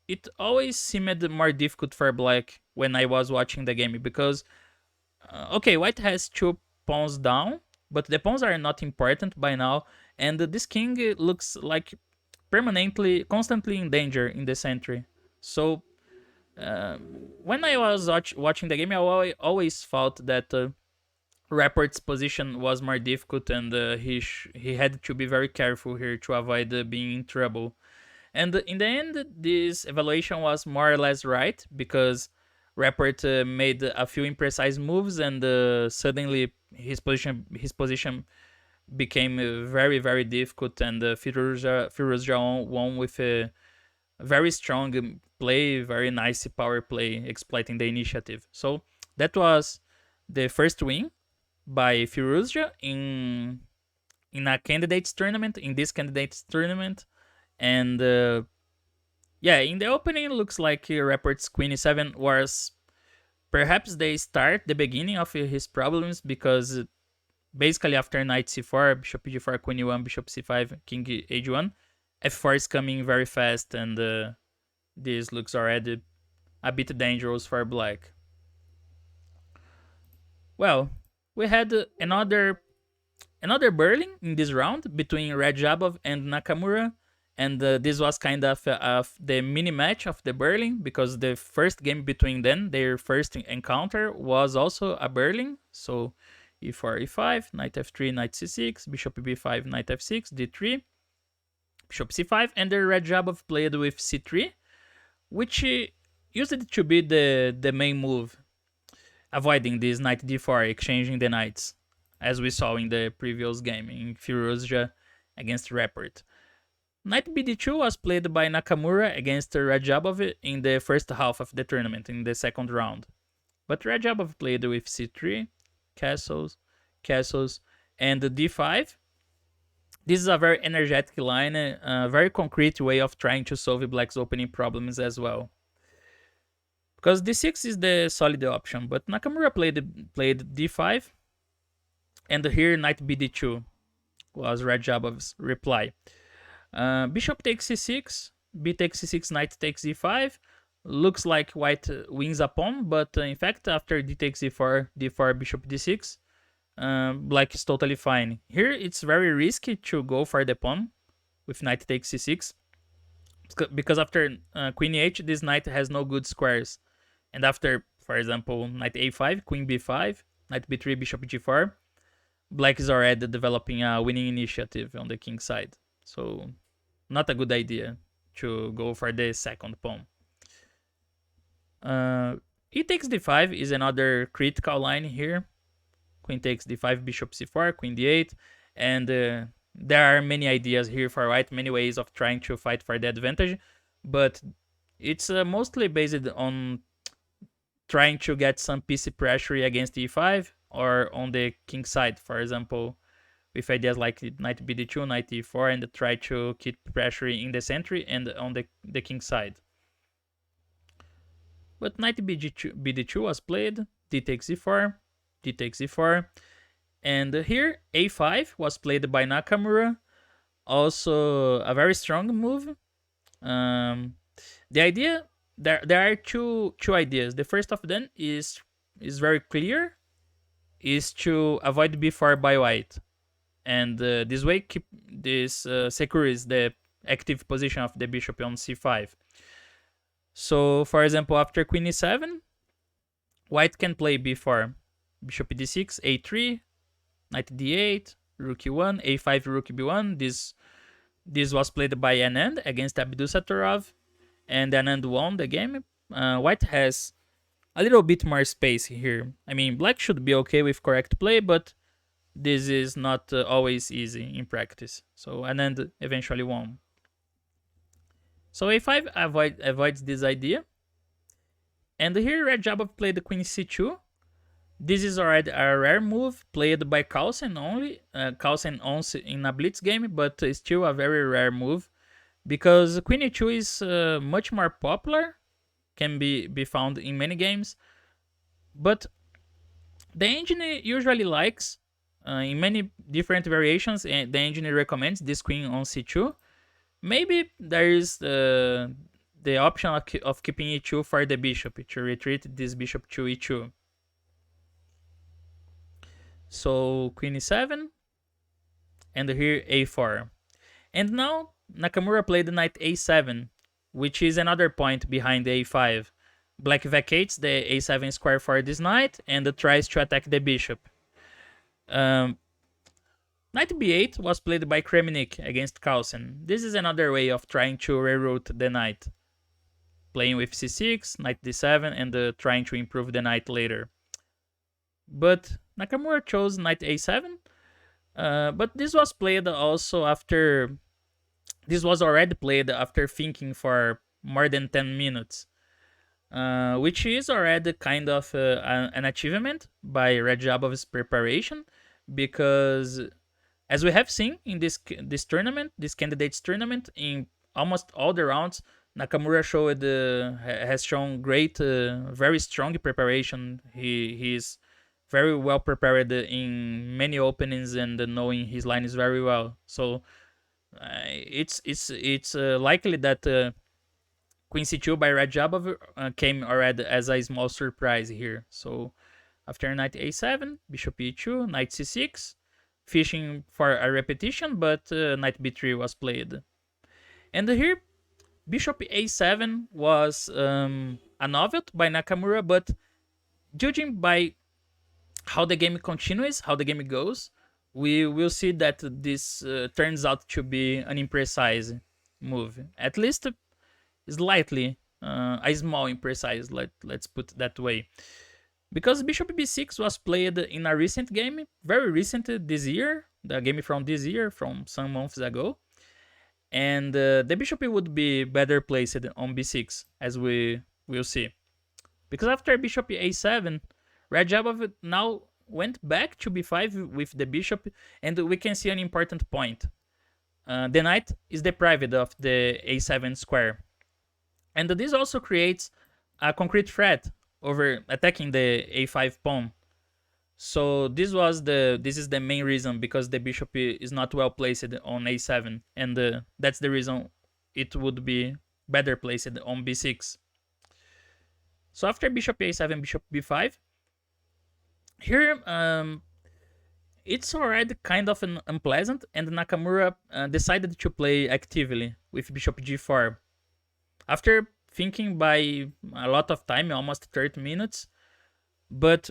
it always seemed more difficult for black when I was watching the game because, okay, white has 2 pawns down, but the pawns are not important by now, and this king looks like constantly in danger in the center. So when I was watching the game, I always thought that Rapport's position was more difficult, and he had to be very careful here to avoid being in trouble. And in the end, this evaluation was more or less right because Rapport made a few imprecise moves, and suddenly his position became very, very difficult, and Firouzja won with a very strong play, very nice power play, exploiting the initiative. So that was the first win by Firouzja in a candidates tournament, in this candidates tournament. And yeah, in the opening, looks like Rapport's queen e7 was perhaps the beginning of his problems, because basically after knight c4, bishop g4, queen e1, bishop c5, king h1, f4 is coming very fast, and this looks already a bit dangerous for black. Well, we had another Berlin in this round between Radjabov and Nakamura, and this was kind of the mini match of the Berlin, because the first game between them, their first encounter, was also a Berlin. So e4, e5, knight f3, knight c6, bishop b5, knight f6, d3, bishop c5, and the Radjabov played with c3, which used to be the main move, avoiding this knight d4, exchanging the knights, as we saw in the previous game in Firouzja against Rapport. Knight bd2 was played by Nakamura against Radjabov in the first half of the tournament, in the second round. But Radjabov played with c3, castles, and d5. This is a very energetic line, a very concrete way of trying to solve black's opening problems as well. Because d6 is the solid option, but Nakamura played d5, and here knight bd2 was Radjabov's reply. Bishop takes c6, b takes c6, knight takes e5. Looks like white wins a pawn, but in fact after d takes e4, d4, bishop d6, black is totally fine. Here it's very risky to go for the pawn with knight takes c6, because after queen e8, this knight has no good squares, and after For example, knight a5, queen b5, knight b3, bishop g4. Black is already developing a winning initiative on the king side. So not a good idea to go for the second pawn. E takes d5 is another critical line here. Queen takes d5, bishop c4, queen d8, and there are many ideas here for white, many ways of trying to fight for the advantage, but it's mostly based on trying to get some PC pressure against e5 or on the king side, for example, with ideas like knight bd2, knight e4, and try to keep pressure in the center and on the king side. But knight bd2 was played, d takes e4, d takes e4, and here a5 was played by Nakamura, also a very strong move. The idea, there are two ideas. The first of them is very clear, is to avoid b4 by white, and this way secures the active position of the bishop on c5. So, for example, after queen e7, white can play b4, bishop d6, a3, knight d8, rook e1, a5, rook b1. This was played by Anand against Abdusattorov, and Anand won the game. White has a little bit more space here. I mean, black should be okay with correct play, but this is not always easy in practice. So Anand eventually won. So a5 avoids this idea. And here Radjabov played the queen c2. This is already a rare move played by Carlsen only. Carlsen owns in a blitz game, but still a very rare move because queen e2 is much more popular, can be found in many games, but the engine usually likes, in many different variations, the engine recommends this queen on c2. Maybe there is the option of keeping e2 for the bishop, to retreat this bishop to e2. So queen e7, and here a4. And now Nakamura played knight a7, which is another point behind a5. Black vacates the a7 square for this knight and tries to attack the bishop. Knight b8 was played by Kremnik against Carlsen. This is another way of trying to reroute the knight. Playing with c6, knight d7, and trying to improve the knight later. But Nakamura chose knight a7, but this was played also after... This was already played after thinking for more than 10 minutes, which is already kind of an achievement by Radjabov's preparation, because as we have seen in this tournament, this candidates tournament, in almost all the rounds, Nakamura has shown great, very strong preparation. He is very well prepared in many openings and knowing his lines very well. So it's likely that queen c2 by Radjabov came already as a small surprise here. So after knight a7, bishop e2, knight c6, fishing for a repetition, but knight b3 was played. And here, bishop a7 was a novelty by Nakamura, but judging by how the game continues, how the game goes, we will see that this turns out to be an imprecise move. At least slightly, a small imprecise, let's put it that way. Because bishop b6 was played in a recent game, very recent this year, the game from this year, from some months ago. And the bishop would be better placed on b6, as we will see. Because after bishop a7, Radjabov now went back to b5 with the bishop, and we can see an important point. The knight is deprived of the a7 square. And this also creates a concrete threat over attacking the a5 pawn. So this is the main reason, because the bishop is not well placed on a7, and that's the reason it would be better placed on b6. So after bishop a7, bishop b5, here it's already kind of unpleasant, and Nakamura decided to play actively with bishop g4. After thinking by a lot of time, almost 30 minutes, But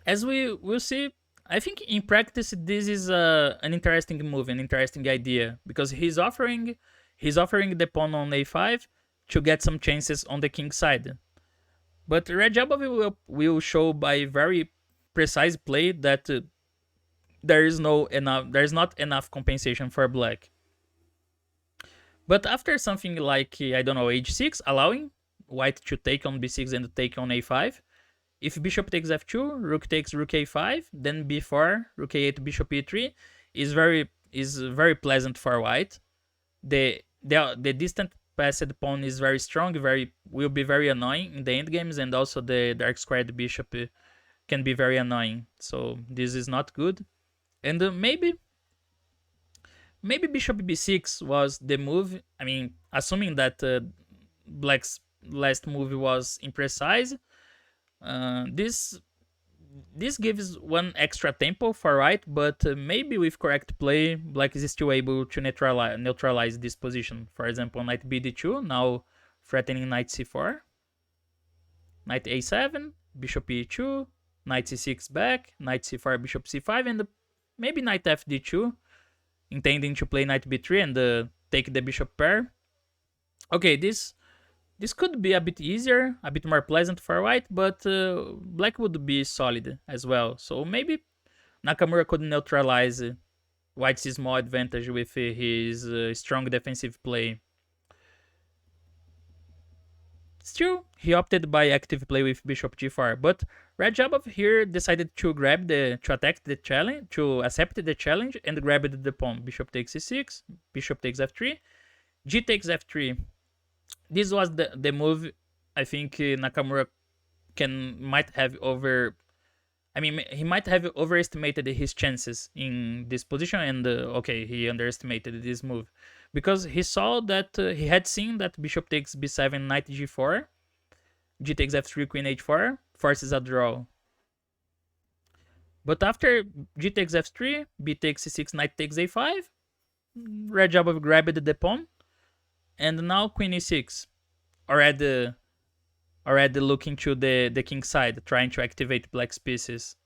as we will see, I think in practice this is an interesting move, an interesting idea, because he's offering the pawn on a5 to get some chances on the king side. But Radjabov will show by very precise play that there's not enough compensation for black. But after something like I don't know h6, allowing white to take on b6 and take on a5, if bishop takes f2, rook takes rook a5, then b4, rook a8, bishop e3 is very pleasant for white. The distant passed pawn is very strong, will be very annoying in the endgames, and also the dark squared bishop can be very annoying. So this is not good. And maybe bishop b6 was the move. I mean, assuming that black's last move was imprecise, this gives one extra tempo for white, but maybe with correct play, black is still able to neutralize this position. For example, knight bd2, now threatening knight c4, knight a7, bishop e2, knight c6 back, knight c4, bishop c5, and maybe knight fd2, intending to play knight b3 and take the bishop pair. Okay, this could be a bit easier, a bit more pleasant for white, but black would be solid as well. So maybe Nakamura could neutralize white's small advantage with his strong defensive play. Still, he opted by active play with bishop g4, but Radjabov here decided to attack the challenge, to accept the challenge and grabbed the pawn. Bishop takes c6, bishop takes f3, g takes f3. This was the move I think Nakamura might have he might have overestimated his chances in this position, and okay, he underestimated this move because he saw that he had seen that bishop takes b7, knight g4, g takes f3, queen h4 forces a draw. But after g takes f3, b takes c6, knight takes a5, Radjabov grabbed the pawn, and now queen e6, already looking to the king side, trying to activate black's pieces,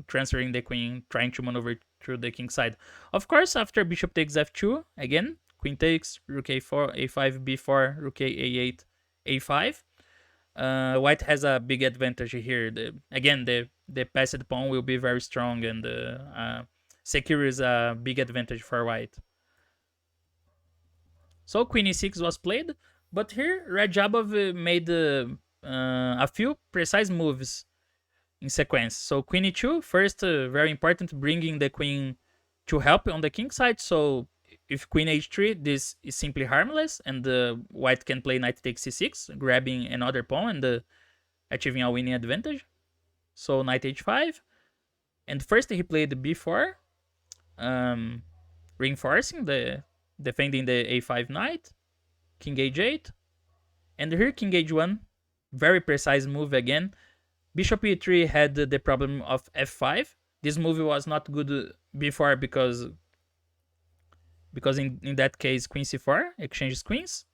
transferring the queen, trying to maneuver through the king side. Of course, after bishop takes f2, again, queen takes, rook a4, a5, b4, rook a8, a5. White has a big advantage here. The passed pawn will be very strong, and secures a big advantage for white. So queen e6 was played, but here Radjabov made a few precise moves in sequence. So queen e2, first, very important, bringing the queen to help on the king side. So if queen h3, this is simply harmless, and white can play knight takes c6, grabbing another pawn and achieving a winning advantage. So knight h5, and first he played b4, reinforcing defending the a5 knight, king h8, and here king h1, very precise move again. Bishop e3 had the problem of f5. This move was not good before because in that case queen c4 exchanges queens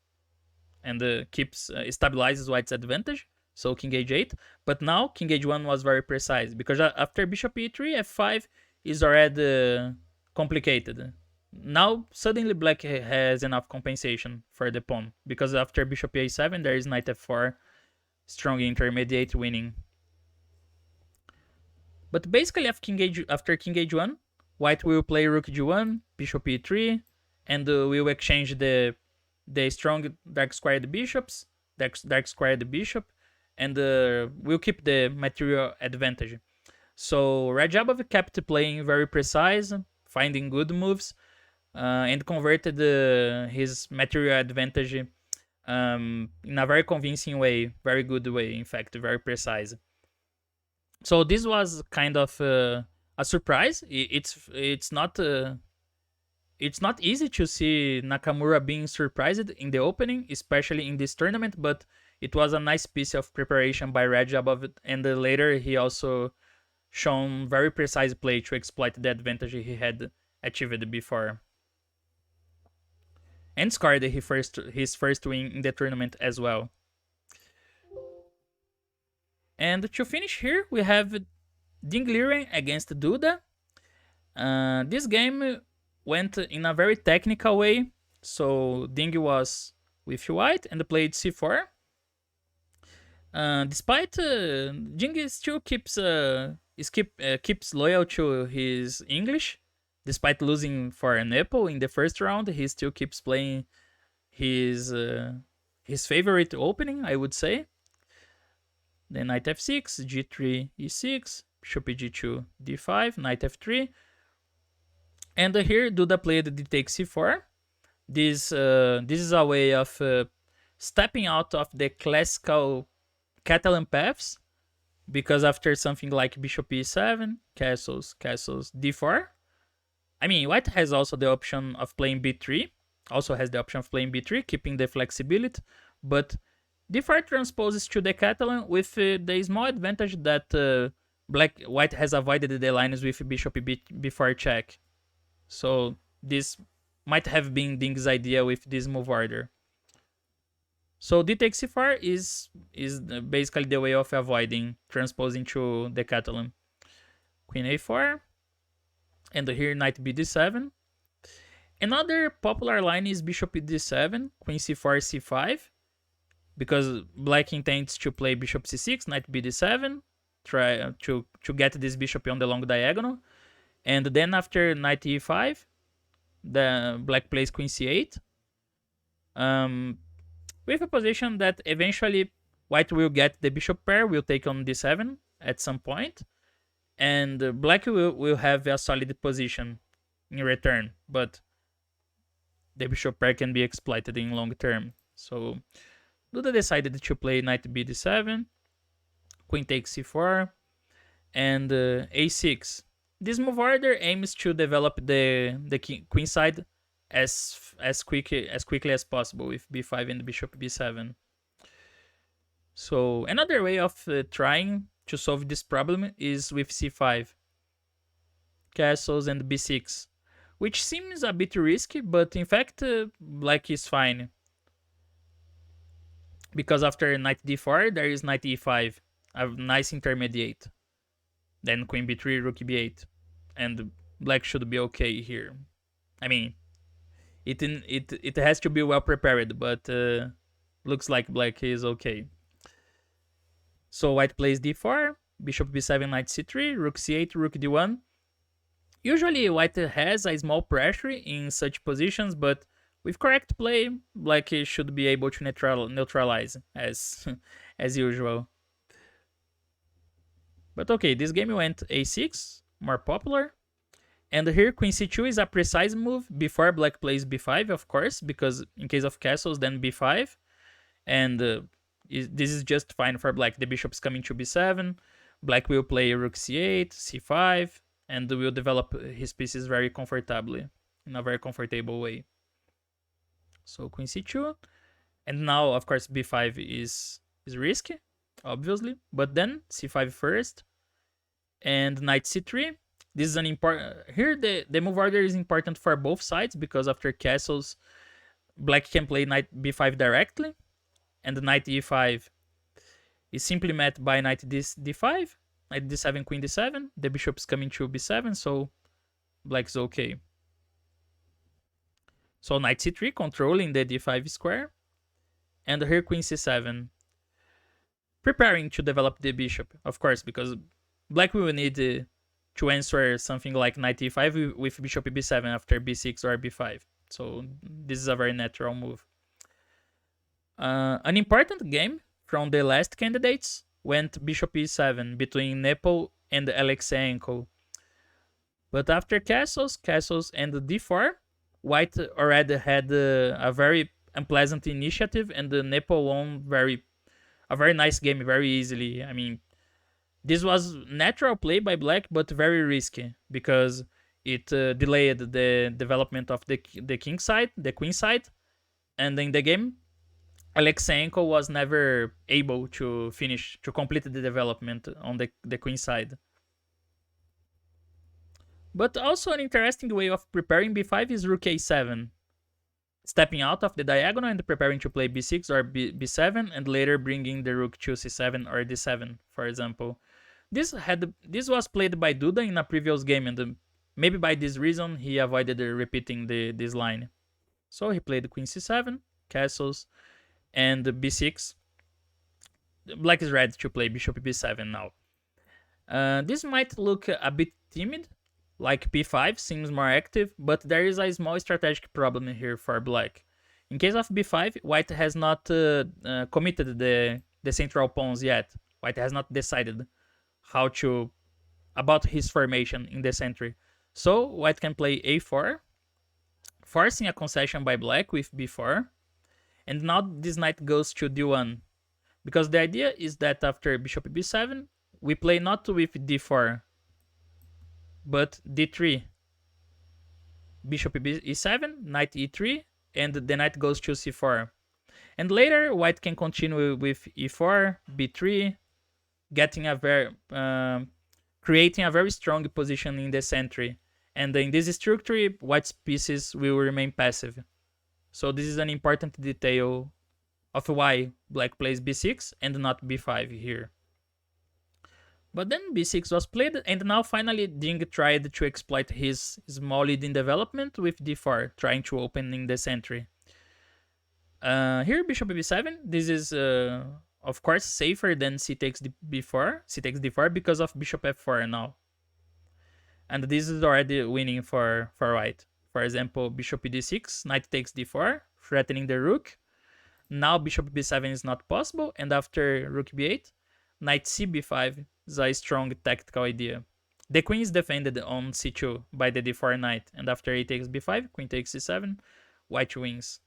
and stabilizes white's advantage. So king h8, but now king h1 was very precise because after bishop e3, f5 is already complicated. Now suddenly black has enough compensation for the pawn because after bishop a7 there is knight f4, strong intermediate winning. But basically after king h1, white will play rook g1, bishop e3, and will exchange the strong dark squared bishops, dark squared bishop, and will keep the material advantage. So Radjabov kept playing very precise, finding good moves, and converted his material advantage in a very convincing way, very good way, in fact, very precise. So this was kind of a surprise. It's not easy to see Nakamura being surprised in the opening, especially in this tournament, but it was a nice piece of preparation by Radjabov, and later he also shown very precise play to exploit the advantage he had achieved before. And scored his first win in the tournament as well. And to finish here, we have Ding Liren against Duda. This game went in a very technical way. So Ding was with white and played c4. Despite Ding still keeps loyal to his English, despite losing for Nepal in the first round, he still keeps playing his favorite opening, I would say. Then knight f6, g3, e6, bishop g2, d5, knight f3. And here Duda played d takes c4. This is a way of stepping out of the classical Catalan paths, because after something like bishop e7, castles, d4. I mean, white has also the option of playing b3, keeping the flexibility, but d4 transposes to the Catalan with the small advantage that white has avoided the lines with bishop b4 check. So this might have been Ding's idea with this move order. So d takes c4 is basically the way of avoiding transposing to the Catalan. Queen a4, and here knight bd7. Another popular line is bishop d7, queen c4, c5, because black intends to play bishop c6, knight bd7, try to get this bishop on the long diagonal, and then after knight e5, the black plays queen c8. With a position that eventually white will get the bishop pair, will take on d7 at some point, and black will have a solid position in return, but the bishop pair can be exploited in long term. So Duda decided to play knight bd7, queen takes c4, and a6. This move order aims to develop the queen side as quickly as possible with b5 and bishop b7. So another way of trying to solve this problem is with c5, castles, and b6, which seems a bit risky, but in fact black is fine, because after knight d4 there is knight e5, a nice intermediate, then queen b3, rook b8, and black should be okay here. I mean, it has to be well prepared, but looks like black is okay. So white plays d4, bishop b7, knight c3, rook c8, rook d1. Usually white has a small pressure in such positions, but with correct play, black should be able to neutralize as as usual. But okay, this game went a6, more popular. And here queen c2 is a precise move before black plays b5, of course, because in case of castles, then b5. And this is just fine for black. The bishop's coming to b7. Black will play rook c8, c5, and will develop his pieces very comfortably, in a very comfortable way. So queen c2. And now, of course, b5 is risky, obviously. But then c5 first, and knight c3. This is an important. Here, the move order is important for both sides, because after castles, black can play knight b5 directly, and knight e5 is simply met by knight d5, knight d7, queen d7. The bishop is coming to b7, so black's okay. So knight c3 controlling the d5 square, and here queen c7, preparing to develop the bishop, of course, because black will need to answer something like knight e5 with bishop b7 after b6 or b5. So this is a very natural move. An important game from the last candidates went bishop e7 between Nepal and Alexeyenko. But after castles, and d4, white already had a very unpleasant initiative, and the Nepal won a very nice game very easily. I mean, this was natural play by black, but very risky, because it delayed the development of the king side, the queen side, and in the game, Alexeyenko was never able to complete the development on the queen side. But also an interesting way of preparing b5 is rook a7. stepping out of the diagonal and preparing to play b6 or b7, and later bringing the rook to c7 or d7, for example. This was played by Duda in a previous game, and maybe by this reason he avoided repeating this line. So he played queen c7, castles, and b6. Black is ready to play bishop b7 now. This might look a bit timid, like b5 seems more active, but there is a small strategic problem here for black. In case of b5, white has not committed the central pawns yet. White has not decided about his formation in the center. So white can play a4, forcing a concession by black with b4, and now this knight goes to d1, because the idea is that after bishop b7, we play not with d4, but d3. Bishop e7, knight e3, and the knight goes to c4. And later, white can continue with e4, b3, creating a very strong position in the center. And in this structure, white's pieces will remain passive. So this is an important detail of why black plays b6 and not b5 here. But then b6 was played, and now finally Ding tried to exploit his small lead in development with d4, trying to open in the center. Here bishop b7, this is of course safer than c takes d4 because of bishop f4 now. And this is already winning for white. For example, bishop d6, knight takes d4, threatening the rook. Now bishop b7 is not possible, and after rook b8, knight cb5 is a strong tactical idea. The queen is defended on c2 by the d4 knight, and after a takes b5, queen takes c7, white wins.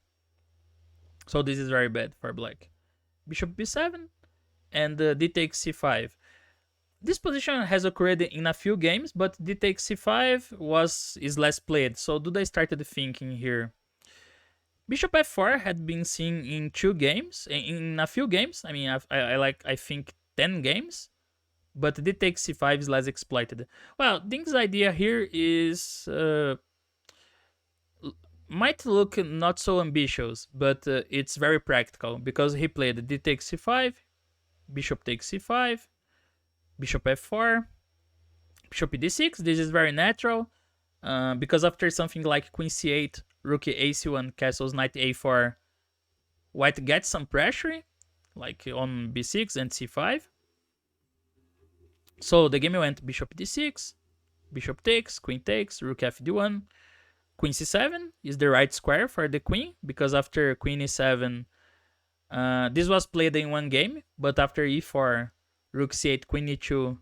So this is very bad for black. Bishop b7 and d takes c5. This position has occurred in a few games, but d takes c5 is less played, so Duda started thinking here. Bishop f4 had been seen in a few games. I mean, I think 10 games, but d takes c5 is less exploited. Well, Ding's idea here is might look not so ambitious, but it's very practical, because he played d takes c5, bishop takes c5, bishop f4, bishop d6. This is very natural, because after something like queen c8, rook ac1, castles, knight a4, white gets some pressure, like on b6 and c5. So the game went bishop d6, bishop takes, queen takes, rook fd1, queen c7 is the right square for the queen, because after queen e7, this was played in one game, but after e4, rook c8, queen e2,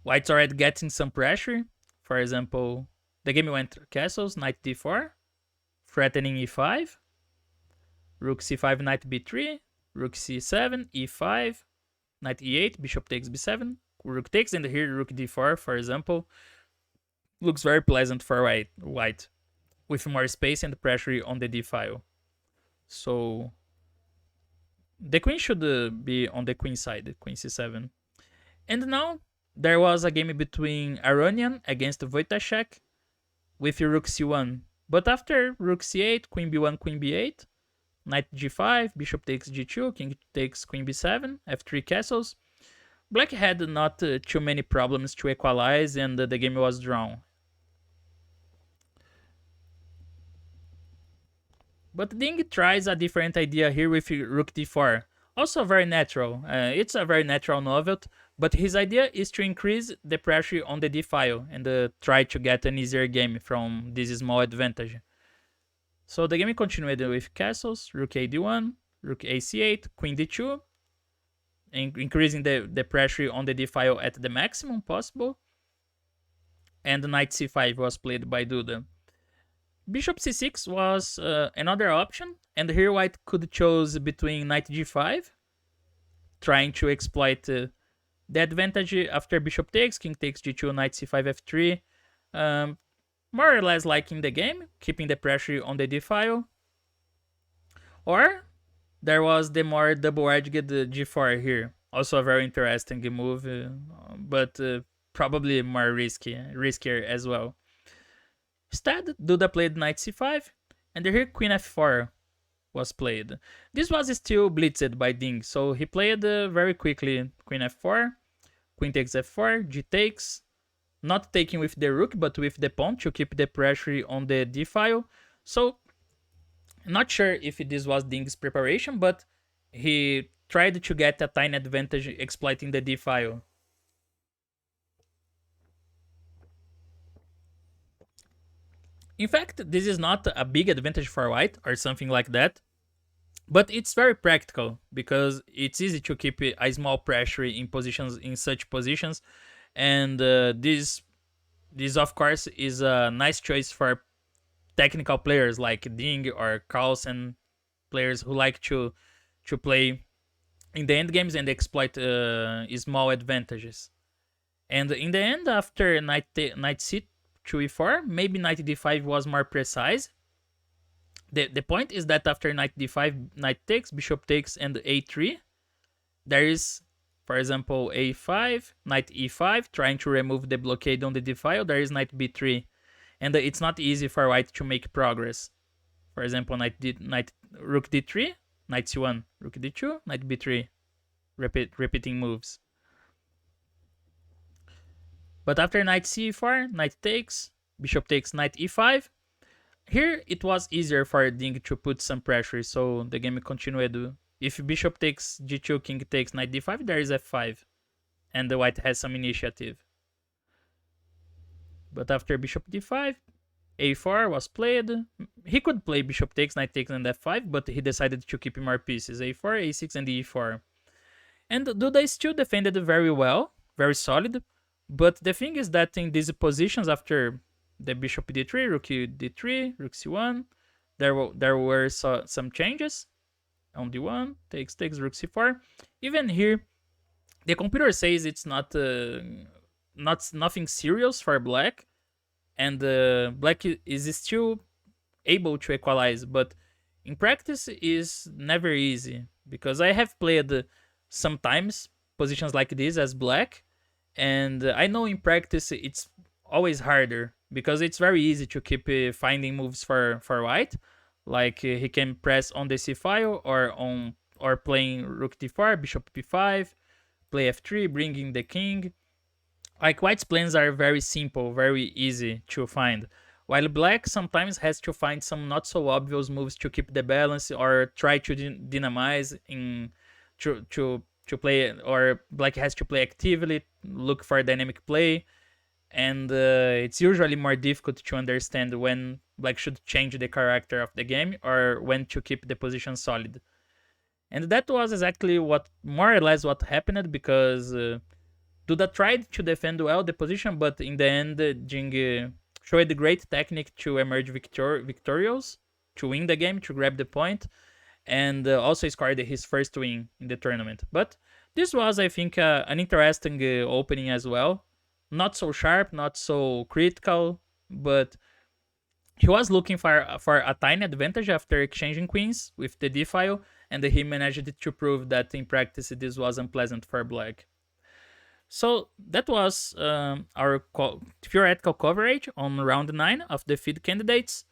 white's already getting some pressure. For example, the game went castles, knight d4, threatening e5, rook c5, knight b3, rook c7, e5, knight e8, bishop takes b7, rook takes, and here rook d4, for example, looks very pleasant for white, with more space and pressure on the d file. So the queen should be on the queen side, queen c7. And now there was a game between Aronian against Wojtaszek with rook c1. But after rook c8, queen b1, queen b8, knight g5, bishop takes g2, king takes queen b7, f3 castles, black had not too many problems to equalize, and the game was drawn. But Ding tries a different idea here with rook d4. Also very natural. It's a very natural novelty, but his idea is to increase the pressure on the d file and try to get an easier game from this small advantage. So the game continued with castles, rook a d1, rook a c8, queen d2, increasing the pressure on the d file at the maximum possible. And knight c5 was played by Duda. Bishop c6 was another option, and here white could choose between knight g5, trying to exploit the advantage after bishop takes, king takes g2, knight c5, f3, more or less like in the game, keeping the pressure on the d file. Or there was the more double-edged g4 here, also a very interesting move, but probably more riskier as well. Instead, Duda played knight c5, and here queen f4 was played. This was still blitzed by Ding, so he played very quickly queen f4, queen takes f4, g takes, not taking with the rook but with the pawn to keep the pressure on the d file. So, not sure if this was Ding's preparation, but he tried to get a tiny advantage exploiting the d file. In fact, this is not a big advantage for white or something like that, but it's very practical because it's easy to keep a small pressure in positions in such positions, and this of course is a nice choice for technical players like Ding or Carlsen, players who like to play in the end games and exploit small advantages. And in the end, after knight c to e4, maybe knight d5 was more precise. The point is that after knight d5, knight takes, bishop takes, and a3, there is, for example, a5, knight e5, trying to remove the blockade on the d file. There is knight b3, and it's not easy for white to make progress. For example, rook d3, knight c1, rook d2, knight b3, repeating moves. But after knight c4, knight takes, bishop takes, knight e5. Here it was easier for Ding to put some pressure, so the game continued. If bishop takes g2, king takes, knight d5, there is f5, and the white has some initiative. But after bishop d5, a4 was played. He could play bishop takes, knight takes, and f5, but he decided to keep more pieces, a4, a6, and e4. And Duda still defended very well, very solid. But the thing is that in these positions after the bishop d3, rook d3, rook c1, there were some changes on d1, takes, rook c4. Even here, the computer says it's nothing serious for black, and black is still able to equalize, but in practice is never easy, because I have played sometimes positions like this as black, and I know in practice it's always harder because it's very easy to keep finding moves for white, like he can press on the c file or playing rook d4, bishop b5, play f3, bringing the king. Like white's plans are very simple, very easy to find, while black sometimes has to find some not so obvious moves to keep the balance or try to dynamize in to play, or black has to play actively, look for dynamic play, and it's usually more difficult to understand when black should change the character of the game or when to keep the position solid. And that was exactly what, more or less, what happened, because Duda tried to defend well the position, but in the end, Jing showed great technique to emerge victorious, to win the game, to grab the point, and also scored his first win in the tournament. But this was, I think, an interesting opening as well. Not so sharp, not so critical, but he was looking for a tiny advantage after exchanging queens with the d file, and he managed to prove that in practice this was unpleasant for black. So that was our theoretical coverage on round 9 of the FIDE Candidates.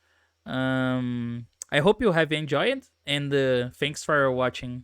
I hope you have enjoyed, and thanks for watching.